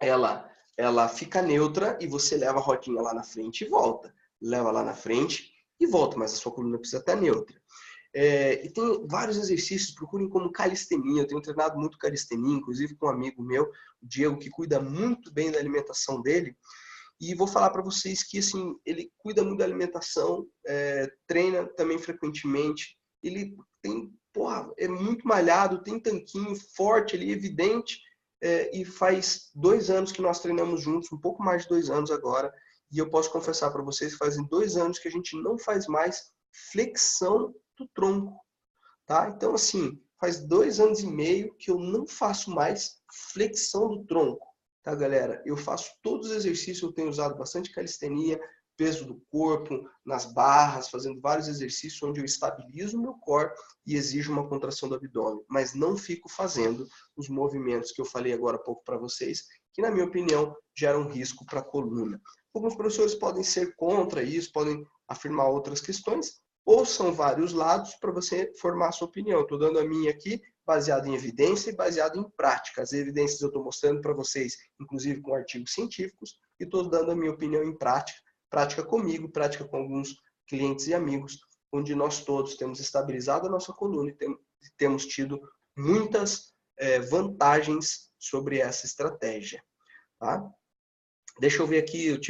ela fica neutra e você leva a rodinha lá na frente e volta. Leva lá na frente e volta, mas a sua coluna precisa estar neutra. E tem vários exercícios, procurem como calistenia. Eu tenho treinado muito calistenia, inclusive com um amigo meu, o Diego, que cuida muito bem da alimentação dele. E vou falar para vocês que assim, ele cuida muito da alimentação, treina também frequentemente. Ele tem, é muito malhado, tem tanquinho forte ali, evidente. e faz 2 anos que nós treinamos juntos, um pouco mais de 2 anos agora, e eu posso confessar para vocês que fazem 2 anos que a gente não faz mais flexão do tronco, tá? Então, assim, faz 2 anos e meio que eu não faço mais flexão do tronco, tá, galera? Eu faço todos os exercícios, eu tenho usado bastante calistenia, peso do corpo, nas barras, fazendo vários exercícios onde eu estabilizo o meu core e exijo uma contração do abdômen, mas não fico fazendo os movimentos que eu falei agora há pouco para vocês, que na minha opinião geram risco para a coluna. Alguns professores podem ser contra isso, podem afirmar outras questões, ou são vários lados para você formar a sua opinião. Estou dando a minha aqui, baseado em evidência e baseado em prática. As evidências eu estou mostrando para vocês, inclusive com artigos científicos, e estou dando a minha opinião em prática. Prática comigo, prática com alguns clientes e amigos, onde nós todos temos estabilizado a nossa coluna e temos tido muitas vantagens sobre essa estratégia. Tá? Deixa eu ver aqui, eu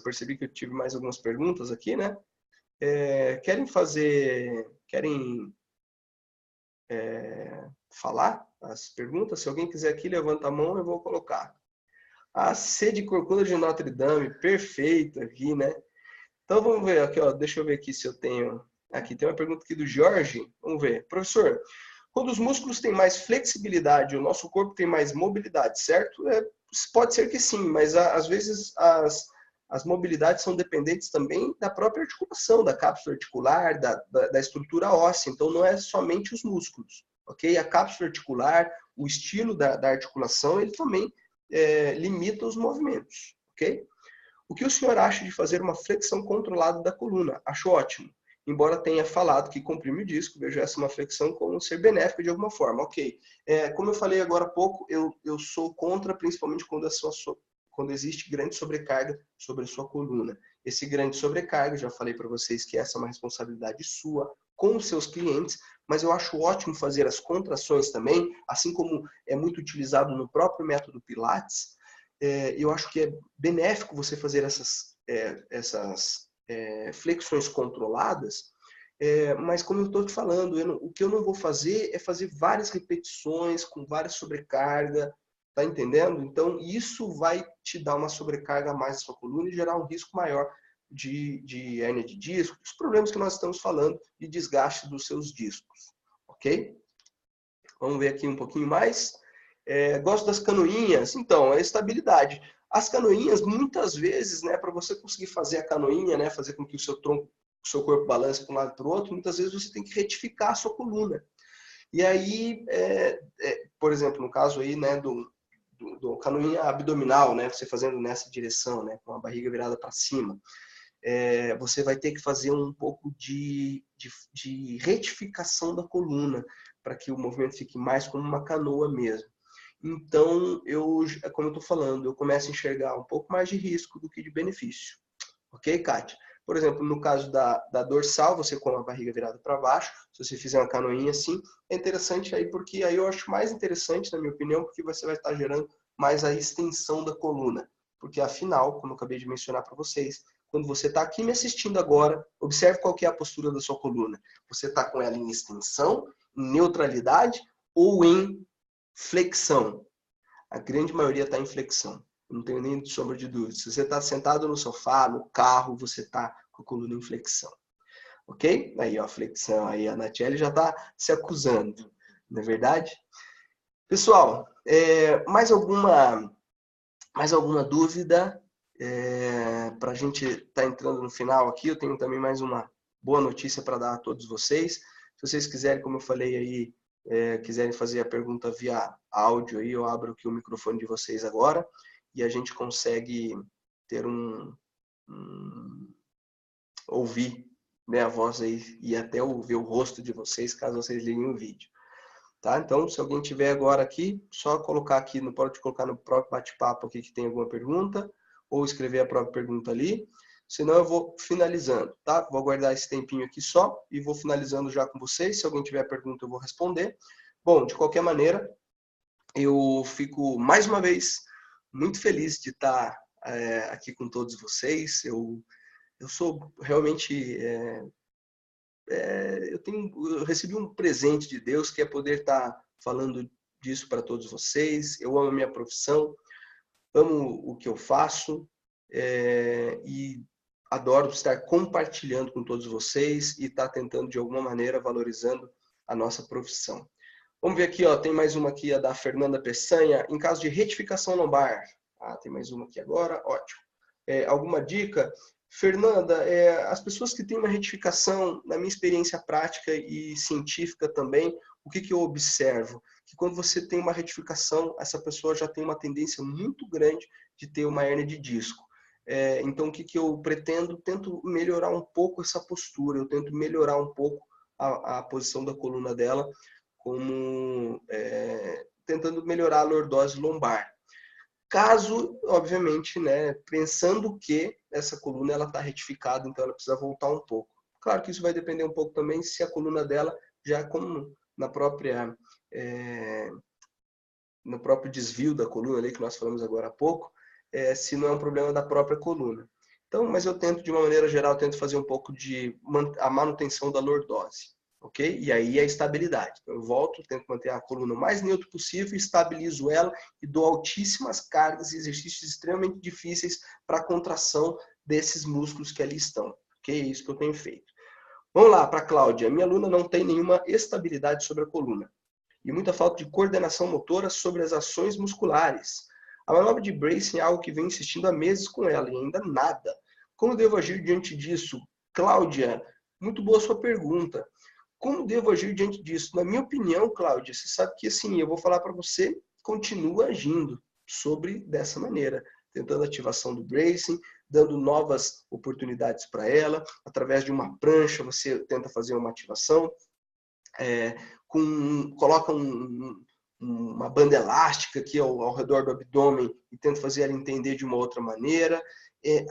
percebi que eu tive mais algumas perguntas aqui, né? Querem falar as perguntas? Se alguém quiser aqui, levanta a mão, eu vou colocar. A C de Corcunda de Notre Dame, perfeito aqui, né? Então vamos ver aqui, ó, deixa eu ver aqui se eu tenho... Aqui tem uma pergunta aqui do Jorge, vamos ver. Professor, quando os músculos têm mais flexibilidade, o nosso corpo tem mais mobilidade, certo? Pode ser que sim, mas às vezes as mobilidades são dependentes também da própria articulação, da cápsula articular, da estrutura óssea. Então, não é somente os músculos, ok? A cápsula articular, o estilo da articulação, ele também limita os movimentos, ok? O que o senhor acha de fazer uma flexão controlada da coluna? Acho ótimo. Embora tenha falado que comprime o disco, vejo essa uma flexão como ser benéfica de alguma forma. Ok. Como eu falei agora há pouco, eu sou contra, principalmente quando existe grande sobrecarga sobre a sua coluna. Esse grande sobrecarga, já falei para vocês que essa é uma responsabilidade sua com os seus clientes, mas eu acho ótimo fazer as contrações também, assim como é muito utilizado no próprio método Pilates. Eu acho que é benéfico você fazer essas flexões controladas, mas como eu estou te falando, o que eu não vou fazer é fazer várias repetições com várias sobrecarga, tá entendendo? Então isso vai te dar uma sobrecarga a mais na sua coluna e gerar um risco maior de hérnia de disco, os problemas que nós estamos falando de desgaste dos seus discos, ok? Vamos ver aqui um pouquinho mais. Gosto das canoinhas. Então, a estabilidade. As canoinhas, muitas vezes, né, para você conseguir fazer a canoinha, né, fazer com que o seu tronco, o seu corpo balance para um lado e para o outro, muitas vezes você tem que retificar a sua coluna. E aí, por exemplo, no caso aí, né, do canoinha abdominal, né, você fazendo nessa direção, né, com a barriga virada para cima, você vai ter que fazer um pouco de retificação da coluna, para que o movimento fique mais como uma canoa mesmo. Então, como eu estou falando, eu começo a enxergar um pouco mais de risco do que de benefício. Ok, Kátia? Por exemplo, no caso da dorsal, você com a barriga virada para baixo, se você fizer uma canoinha assim, é interessante aí, porque aí eu acho mais interessante, na minha opinião, porque você vai estar gerando mais a extensão da coluna. Porque afinal, como eu acabei de mencionar para vocês, quando você está aqui me assistindo agora, observe qual que é a postura da sua coluna. Você está com ela em extensão, em neutralidade ou em flexão? A grande maioria está em flexão. Não tenho nem sombra de dúvida. Se você está sentado no sofá, no carro, você está com a coluna em flexão. Ok? Aí, ó, flexão. Aí a Natiele já está se acusando. Não é verdade? Pessoal, mais alguma dúvida? Para a gente estar entrando no final aqui, eu tenho também mais uma boa notícia para dar a todos vocês. Se vocês quiserem, como eu falei aí, quiserem fazer a pergunta via áudio aí, eu abro aqui o microfone de vocês agora e a gente consegue ter ouvir, né, a voz aí e até ver o rosto de vocês, caso vocês liguem o vídeo. Tá? Então, se alguém tiver agora aqui, só colocar aqui, pode colocar no próprio bate-papo aqui que tem alguma pergunta, ou escrever a própria pergunta ali, senão eu vou finalizando, tá? Vou aguardar esse tempinho aqui só e vou finalizando já com vocês. Se alguém tiver pergunta, eu vou responder. Bom, de qualquer maneira, eu fico mais uma vez muito feliz de estar aqui com todos vocês. Eu sou realmente... eu recebi um presente de Deus que é poder estar falando disso para todos vocês. Eu amo a minha profissão, amo o que eu faço e adoro estar compartilhando com todos vocês e estar tentando, de alguma maneira, valorizando a nossa profissão. Vamos ver aqui, ó, tem mais uma aqui, a da Fernanda Peçanha. Em caso de retificação lombar. Tem mais uma aqui agora, ótimo. Alguma dica? Fernanda, as pessoas que têm uma retificação, na minha experiência prática e científica também, o que eu observo? Que quando você tem uma retificação, essa pessoa já tem uma tendência muito grande de ter uma hérnia de disco. Então, o que eu pretendo? Tento melhorar um pouco essa postura, eu tento melhorar um pouco a posição da coluna dela, tentando melhorar a lordose lombar. Caso, obviamente, né, pensando que essa coluna ela está retificada, então ela precisa voltar um pouco. Claro que isso vai depender um pouco também se a coluna dela já como no próprio desvio da coluna ali que nós falamos agora há pouco, se não é um problema da própria coluna. Então, mas eu tento de uma maneira geral, tento fazer um pouco de a manutenção da lordose. Ok? E aí a estabilidade. Então, eu volto, tento manter a coluna o mais neutro possível, estabilizo ela e dou altíssimas cargas e exercícios extremamente difíceis para a contração desses músculos que ali estão. Ok? É isso que eu tenho feito. Vamos lá para a Cláudia. Minha aluna não tem nenhuma estabilidade sobre a coluna e muita falta de coordenação motora sobre as ações musculares. A manobra de bracing é algo que vem insistindo há meses com ela e ainda nada. Como devo agir diante disso? Cláudia, muito boa sua pergunta. Como devo agir diante disso? Na minha opinião, Cláudia, você sabe que assim, eu vou falar para você, continua agindo dessa maneira, tentando a ativação do bracing, dando novas oportunidades para ela, através de uma prancha você tenta fazer uma ativação, coloca uma banda elástica aqui ao redor do abdômen e tenta fazer ela entender de uma outra maneira.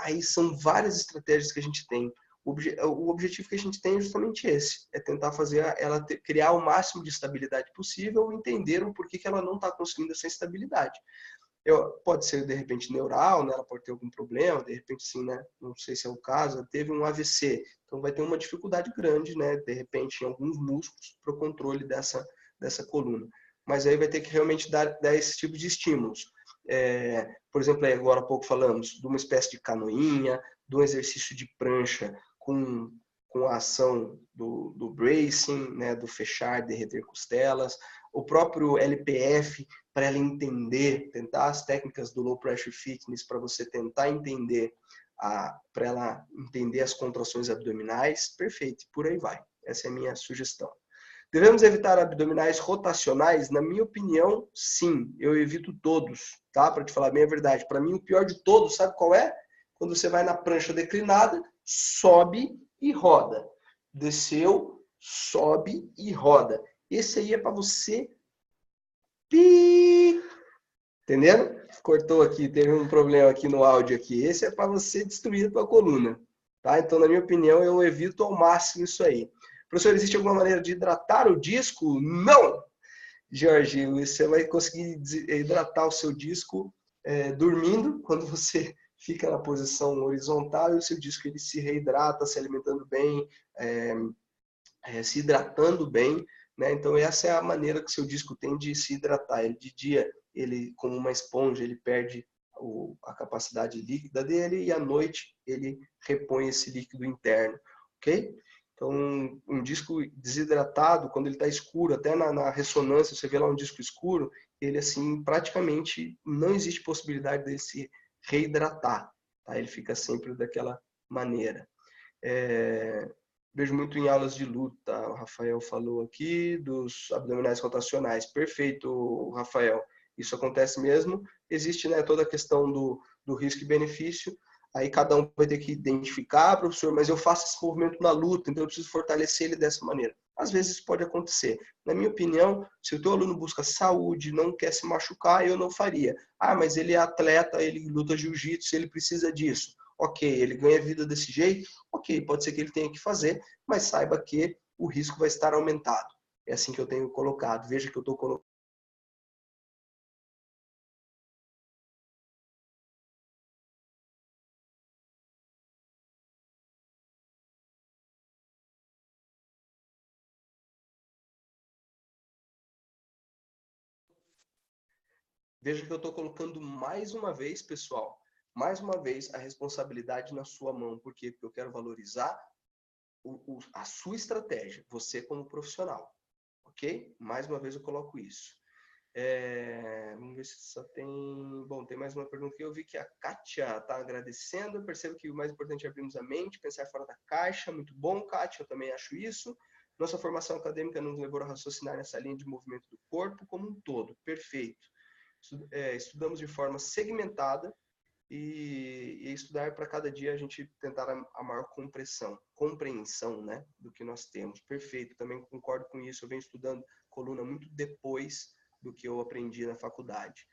Aí são várias estratégias que a gente tem. O objetivo que a gente tem é justamente esse, é tentar fazer ela criar o máximo de estabilidade possível e entender o porquê que ela não está conseguindo essa estabilidade. Pode ser, de repente, neural, né? Ela pode ter algum problema, de repente, sim, né? Não sei se é o caso, ela teve um AVC, então vai ter uma dificuldade grande, né? De repente, em alguns músculos, para o controle dessa coluna. Mas aí vai ter que realmente dar esse tipo de estímulos. Por exemplo, agora há pouco falamos de uma espécie de canoinha, de um exercício de prancha com a ação do bracing, né? Do fechar, derreter costelas, o próprio LPF, para ela entender, tentar as técnicas do Low Pressure Fitness para você tentar entender, para ela entender as contrações abdominais, perfeito, por aí vai. Essa é a minha sugestão. Devemos evitar abdominais rotacionais? Na minha opinião, sim. Eu evito todos, tá? Para te falar bem a verdade. Para mim, o pior de todos, sabe qual é? Quando você vai na prancha declinada, sobe e roda. Desceu, sobe e roda. Esse aí é para você... Entendendo? Cortou aqui, teve um problema aqui no áudio aqui. Esse é para você destruir a tua coluna. Tá? Então, na minha opinião, eu evito ao máximo isso aí. Professor, existe alguma maneira de hidratar o disco? Não! Jorge, você vai conseguir hidratar o seu disco dormindo, quando você fica na posição horizontal e o seu disco ele se reidrata, se alimentando bem, se hidratando bem, né? Então essa é a maneira que o seu disco tem de se hidratar. Ele, de dia, ele como uma esponja, ele perde a capacidade líquida dele e à noite ele repõe esse líquido interno, ok? Então um disco desidratado, quando ele está escuro, até na ressonância você vê lá um disco escuro, ele assim praticamente não existe possibilidade dele se reidratar, tá? Ele fica sempre daquela maneira. Vejo muito em aulas de luta. O Rafael falou aqui dos abdominais rotacionais. Perfeito, Rafael. Isso acontece mesmo. Existe, né, toda a questão do risco e benefício. Aí cada um vai ter que identificar, professor, mas eu faço esse movimento na luta, então eu preciso fortalecer ele dessa maneira. Às vezes isso pode acontecer. Na minha opinião, se o teu aluno busca saúde, não quer se machucar, eu não faria. Mas ele é atleta, ele luta jiu-jitsu, ele precisa disso. Ok, ele ganha vida desse jeito, ok, pode ser que ele tenha que fazer, mas saiba que o risco vai estar aumentado. É assim que eu tenho colocado. Veja que eu estou colocando. Veja que eu estou colocando mais uma vez, pessoal, mais uma vez a responsabilidade na sua mão. Por quê? Porque eu quero valorizar a sua estratégia, você como profissional, ok? Mais uma vez eu coloco isso. Vamos ver se só tem... Bom, tem mais uma pergunta que eu vi que a Kátia está agradecendo. Eu percebo que o mais importante é abrirmos a mente, pensar fora da caixa. Muito bom, Kátia, eu também acho isso. Nossa formação acadêmica nos levou a raciocinar nessa linha de movimento do corpo como um todo. Perfeito. Estudamos de forma segmentada e estudar para cada dia a gente tentar a maior compreensão, né, do que nós temos. Perfeito, também concordo com isso. Eu venho estudando coluna muito depois do que eu aprendi na faculdade.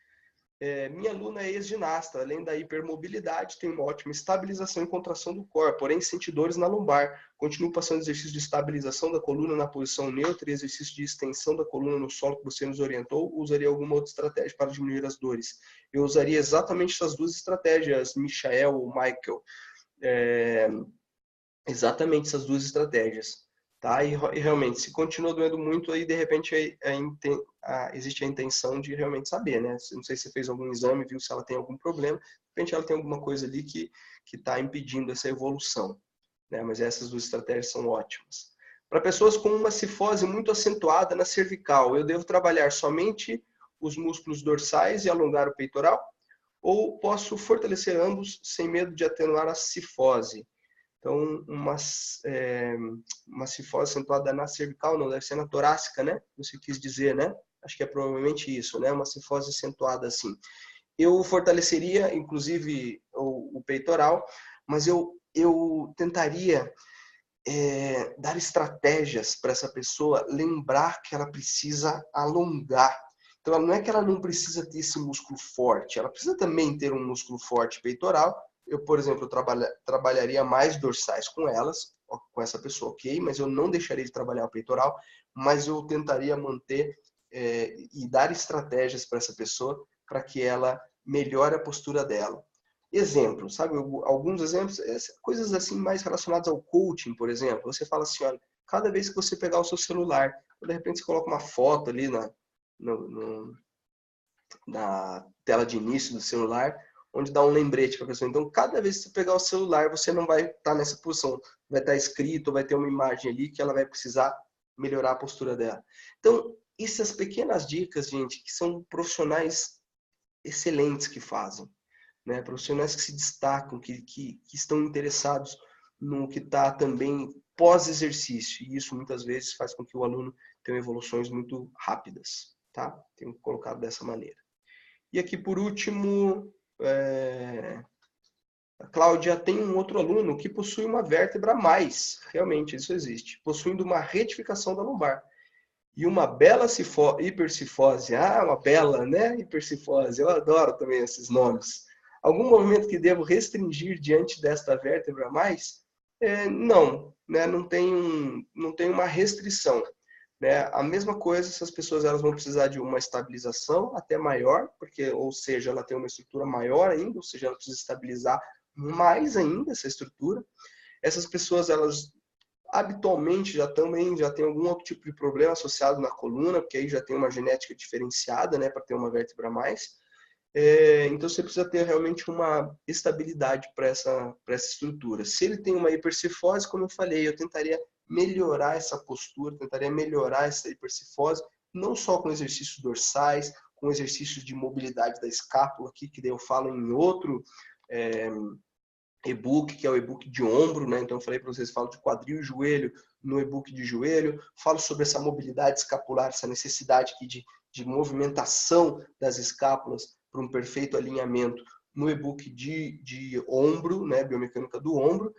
Minha aluna é ex-ginasta, além da hipermobilidade, tem uma ótima estabilização e contração do core, porém sente dores na lombar. Continuo passando exercício de estabilização da coluna na posição neutra e exercício de extensão da coluna no solo que você nos orientou. Usaria alguma outra estratégia para diminuir as dores? Eu usaria exatamente essas duas estratégias, Michael ou Michael. Exatamente essas duas estratégias. Tá? E realmente, se continua doendo muito, aí de repente existe a intenção de realmente saber, né? Não sei se você fez algum exame, viu se ela tem algum problema, de repente ela tem alguma coisa ali que está impedindo essa evolução, né? Mas essas duas estratégias são ótimas. Para pessoas com uma cifose muito acentuada na cervical, eu devo trabalhar somente os músculos dorsais e alongar o peitoral? Ou posso fortalecer ambos sem medo de atenuar a cifose? Então, uma cifose acentuada na cervical, não deve ser na torácica, né? Você quis dizer, né? Acho que é provavelmente isso, né? Uma cifose acentuada assim. Eu fortaleceria, inclusive, o peitoral, mas eu tentaria dar estratégias para essa pessoa lembrar que ela precisa alongar. Então, não é que ela não precisa ter esse músculo forte, ela precisa também ter um músculo forte peitoral. Eu, por exemplo, trabalharia mais dorsais com elas, com essa pessoa, ok, mas eu não deixaria de trabalhar o peitoral, mas eu tentaria manter e dar estratégias para essa pessoa para que ela melhore a postura dela. Exemplo, sabe? Alguns exemplos, coisas assim mais relacionadas ao coaching, por exemplo. Você fala assim, olha, cada vez que você pegar o seu celular, de repente você coloca uma foto ali na tela de início do celular, onde dá um lembrete para a pessoa. Então, cada vez que você pegar o celular, você não vai estar nessa posição. Vai estar escrito, vai ter uma imagem ali que ela vai precisar melhorar a postura dela. Então, essas pequenas dicas, gente, que são profissionais excelentes que fazem. Né? Profissionais que se destacam, que estão interessados no que está também pós-exercício. E isso muitas vezes faz com que o aluno tenha evoluções muito rápidas. Tá? Tenho colocado dessa maneira. E aqui, por último, a Cláudia tem um outro aluno que possui uma vértebra a mais. Realmente, isso existe. Possuindo uma retificação da lombar. E uma bela hipercifose. Ah, uma bela, né? Hipercifose. Eu adoro também esses nomes. Algum movimento que devo restringir diante desta vértebra a mais? Não, né? Não tem uma restrição. Né? A mesma coisa, essas pessoas elas vão precisar de uma estabilização até maior, porque, ou seja, ela tem uma estrutura maior ainda, ou seja, ela precisa estabilizar mais ainda essa estrutura. Essas pessoas, elas habitualmente já tem algum outro tipo de problema associado na coluna, porque aí já tem uma genética diferenciada, né, para ter uma vértebra a mais. Então você precisa ter realmente uma estabilidade para essa estrutura. Se ele tem uma hipercifose, como eu falei, eu tentaria melhorar essa postura, tentaria melhorar essa hipercifose, não só com exercícios dorsais, com exercícios de mobilidade da escápula, aqui, que daí eu falo em outro e-book, que é o e-book de ombro, né? Então eu falei para vocês, falo de quadril e joelho no e-book de joelho, falo sobre essa mobilidade escapular, essa necessidade aqui de movimentação das escápulas para um perfeito alinhamento no e-book de ombro, né? Biomecânica do ombro.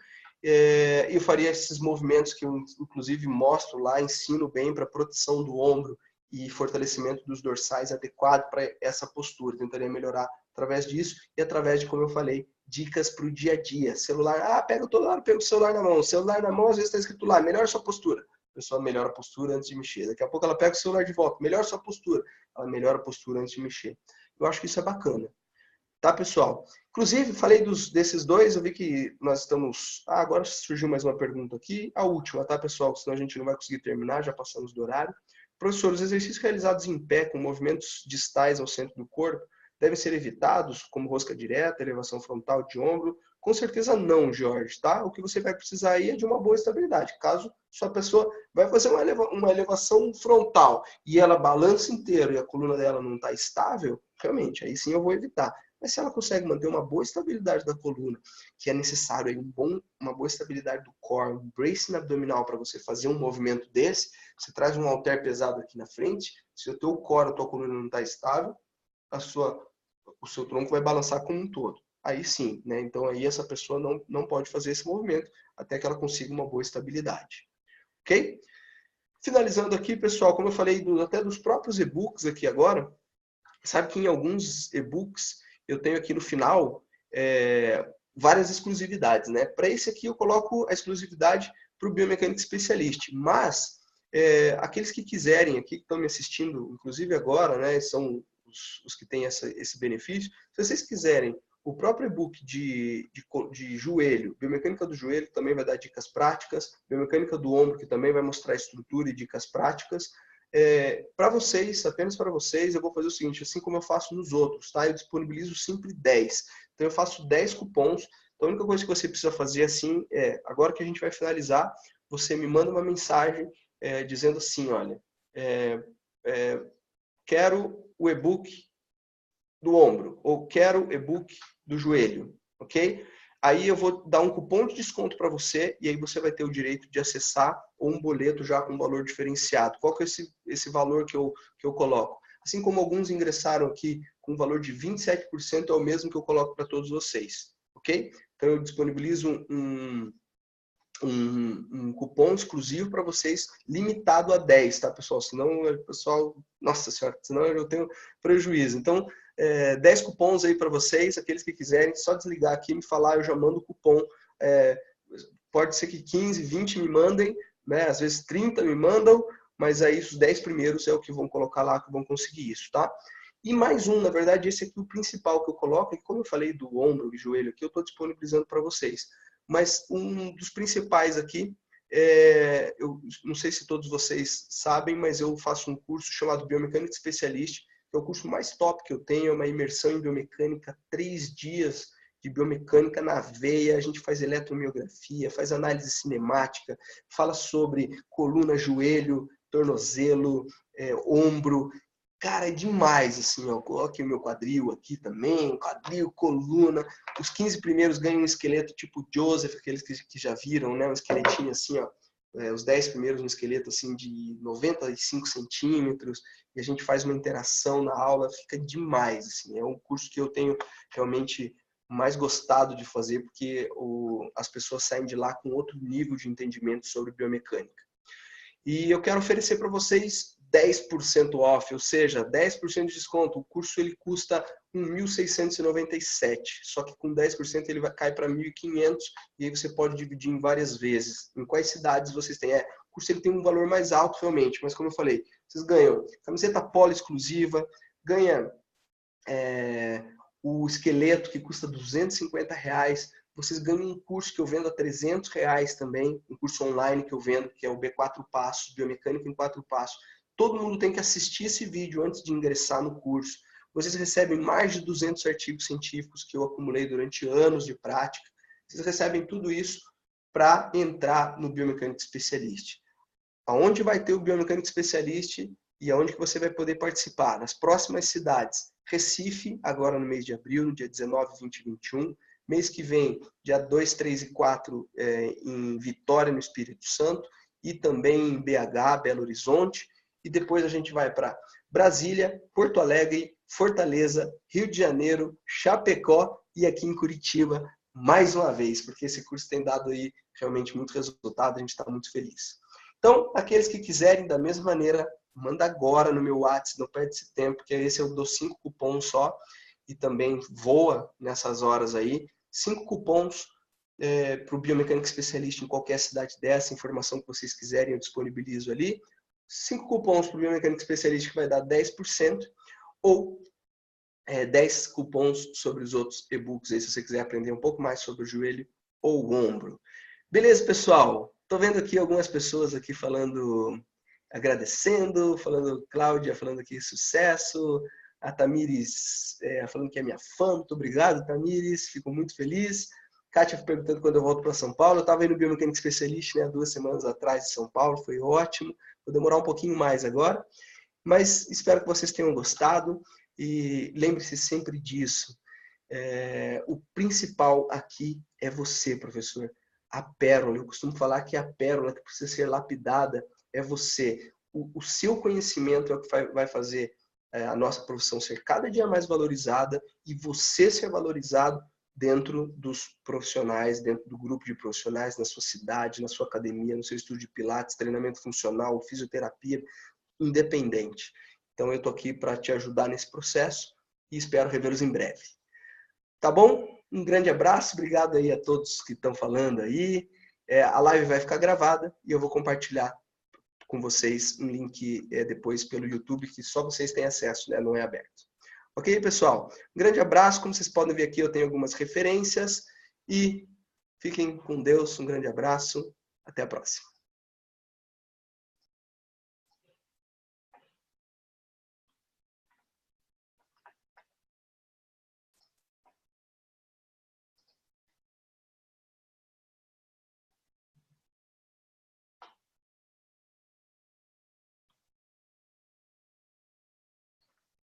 Eu faria esses movimentos que eu, inclusive, mostro lá, ensino bem para proteção do ombro e fortalecimento dos dorsais adequado para essa postura. Tentaria melhorar através disso e através de, como eu falei, dicas para o dia a dia. Celular, pega toda hora, pega o celular na mão. O celular na mão, às vezes está escrito lá, melhora sua postura. A pessoa melhora a postura antes de mexer. Daqui a pouco ela pega o celular de volta, melhora sua postura. Ela melhora a postura antes de mexer. Eu acho que isso é bacana. Tá, pessoal? Inclusive, falei desses dois, eu vi que nós estamos... agora surgiu mais uma pergunta aqui. A última, tá, pessoal? Senão a gente não vai conseguir terminar, já passamos do horário. Professor, os exercícios realizados em pé, com movimentos distais ao centro do corpo, devem ser evitados, como rosca direta, elevação frontal de ombro? Com certeza não, Jorge, tá? O que você vai precisar aí é de uma boa estabilidade. Caso sua pessoa vai fazer uma elevação frontal e ela balança inteiro e a coluna dela não está estável, realmente, aí sim eu vou evitar. Mas se ela consegue manter uma boa estabilidade da coluna, que é necessário aí uma boa estabilidade do core, um bracing abdominal para você fazer um movimento desse, você traz um halter pesado aqui na frente, se o teu core, a tua coluna não está estável, o seu tronco vai balançar como um todo. Aí sim, né? Então aí essa pessoa não pode fazer esse movimento até que ela consiga uma boa estabilidade. Ok? Finalizando aqui, pessoal, como eu falei até dos próprios e-books aqui agora, sabe que em alguns e-books eu tenho aqui no final várias exclusividades, né? Para esse aqui eu coloco a exclusividade para o Biomecânica Specialist, mas aqueles que quiserem aqui, que estão me assistindo, inclusive agora, né, são os que têm esse benefício, se vocês quiserem o próprio e-book de joelho, biomecânica do joelho, também vai dar dicas práticas, biomecânica do ombro, que também vai mostrar estrutura e dicas práticas. Para vocês, apenas para vocês, eu vou fazer o seguinte, assim como eu faço nos outros, tá? Eu disponibilizo sempre 10. Então eu faço 10 cupons. Então a única coisa que você precisa fazer assim agora que a gente vai finalizar, você me manda uma mensagem dizendo assim, olha, quero o e-book do ombro, ou quero o e-book do joelho, ok? Aí eu vou dar um cupom de desconto para você e aí você vai ter o direito de acessar um boleto já com valor diferenciado. Qual que é esse valor que eu coloco? Assim como alguns ingressaram aqui com um valor de 27%, é o mesmo que eu coloco para todos vocês, ok? Então eu disponibilizo um cupom exclusivo para vocês, limitado a 10, tá, pessoal? Senão o pessoal, nossa senhora, senão eu tenho prejuízo. Então, 10 cupons aí para vocês, aqueles que quiserem, só desligar aqui e me falar, eu já mando o cupom. Pode ser que 15, 20 me mandem, né? Às vezes 30 me mandam, mas aí os 10 primeiros é o que vão colocar lá, que vão conseguir isso, tá? E mais na verdade, esse aqui é o principal que eu coloco, e como eu falei do ombro e joelho aqui, eu estou disponibilizando para vocês. Mas um dos principais aqui, eu não sei se todos vocês sabem, mas eu faço um curso chamado Biomecânica Specialist, que é o curso mais top que eu tenho, é uma imersão em biomecânica, 3 dias de biomecânica na veia, a gente faz eletromiografia, faz análise cinemática, fala sobre coluna, joelho, tornozelo, ombro. Cara, é demais, assim, ó. Coloquei o meu quadril aqui também, quadril, coluna. Os 15 primeiros ganham um esqueleto tipo Joseph, aqueles que já viram, né? Um esqueletinho assim, ó. Os 10 primeiros um esqueleto assim de 95 centímetros. E a gente faz uma interação na aula, fica demais, assim. É um curso que eu tenho realmente mais gostado de fazer, porque as pessoas saem de lá com outro nível de entendimento sobre biomecânica. E eu quero oferecer para vocês 10% off, ou seja, 10% de desconto. O curso ele custa R$ 1.697, só que com 10% ele cai para 1.500 e aí você pode dividir em várias vezes. Em quais cidades vocês têm? O curso ele tem um valor mais alto realmente, mas como eu falei, vocês ganham camiseta polo exclusiva, ganha o esqueleto que custa R$250, vocês ganham um curso que eu vendo a R$300 também, um curso online que eu vendo, que é o B4 Passos, Biomecânica em 4 Passos. Todo mundo tem que assistir esse vídeo antes de ingressar no curso. Vocês recebem mais de 200 artigos científicos que eu acumulei durante anos de prática. Vocês recebem tudo isso para entrar no Biomecânica Specialist. Aonde vai ter o Biomecânica Specialist e aonde que você vai poder participar? Nas próximas cidades. Recife, agora no mês de abril, no dia 19, 20 e 21. Mês que vem, dia 2, 3 e 4, em Vitória, no Espírito Santo. E também em BH, Belo Horizonte. E depois a gente vai para Brasília, Porto Alegre, Fortaleza, Rio de Janeiro, Chapecó e aqui em Curitiba, mais uma vez, porque esse curso tem dado aí realmente muito resultado, a gente está muito feliz. Então, aqueles que quiserem, da mesma maneira, manda agora no meu WhatsApp, não perde esse tempo, que esse eu dou 5 cupons só, e também voa nessas horas aí. 5 cupons para o Biomecânica Specialist em qualquer cidade dessa, informação que vocês quiserem, eu disponibilizo ali. 5 cupons para o Biomecânica Specialist que vai dar 10%, ou 10 cupons sobre os outros e-books aí, se você quiser aprender um pouco mais sobre o joelho ou o ombro. Beleza, pessoal? Estou vendo aqui algumas pessoas aqui falando, agradecendo, falando Cláudia, falando aqui sucesso, A Tamires falando que é minha fã. Muito obrigado, Tamires. Fico muito feliz. Kátia perguntando quando eu volto para São Paulo. Eu estava aí no Biomecânica Especialista, né, 2 semanas atrás de São Paulo. Foi ótimo. Vou demorar um pouquinho mais agora. Mas espero que vocês tenham gostado. E lembre-se sempre disso. O principal aqui é você, professor. A pérola. Eu costumo falar que a pérola que precisa ser lapidada é você. O seu conhecimento é o que vai fazer a nossa profissão ser cada dia mais valorizada e você ser valorizado dentro dos profissionais, dentro do grupo de profissionais, na sua cidade, na sua academia, no seu estúdio de pilates, treinamento funcional, fisioterapia, independente. Então eu estou aqui para te ajudar nesse processo e espero revê-los em breve. Tá bom? Um grande abraço, obrigado aí a todos que estão falando aí. A live vai ficar gravada e eu vou compartilhar com vocês um link depois pelo YouTube, que só vocês têm acesso, né? Não é aberto. Ok, pessoal? Um grande abraço. Como vocês podem ver aqui, eu tenho algumas referências. E fiquem com Deus. Um grande abraço. Até a próxima.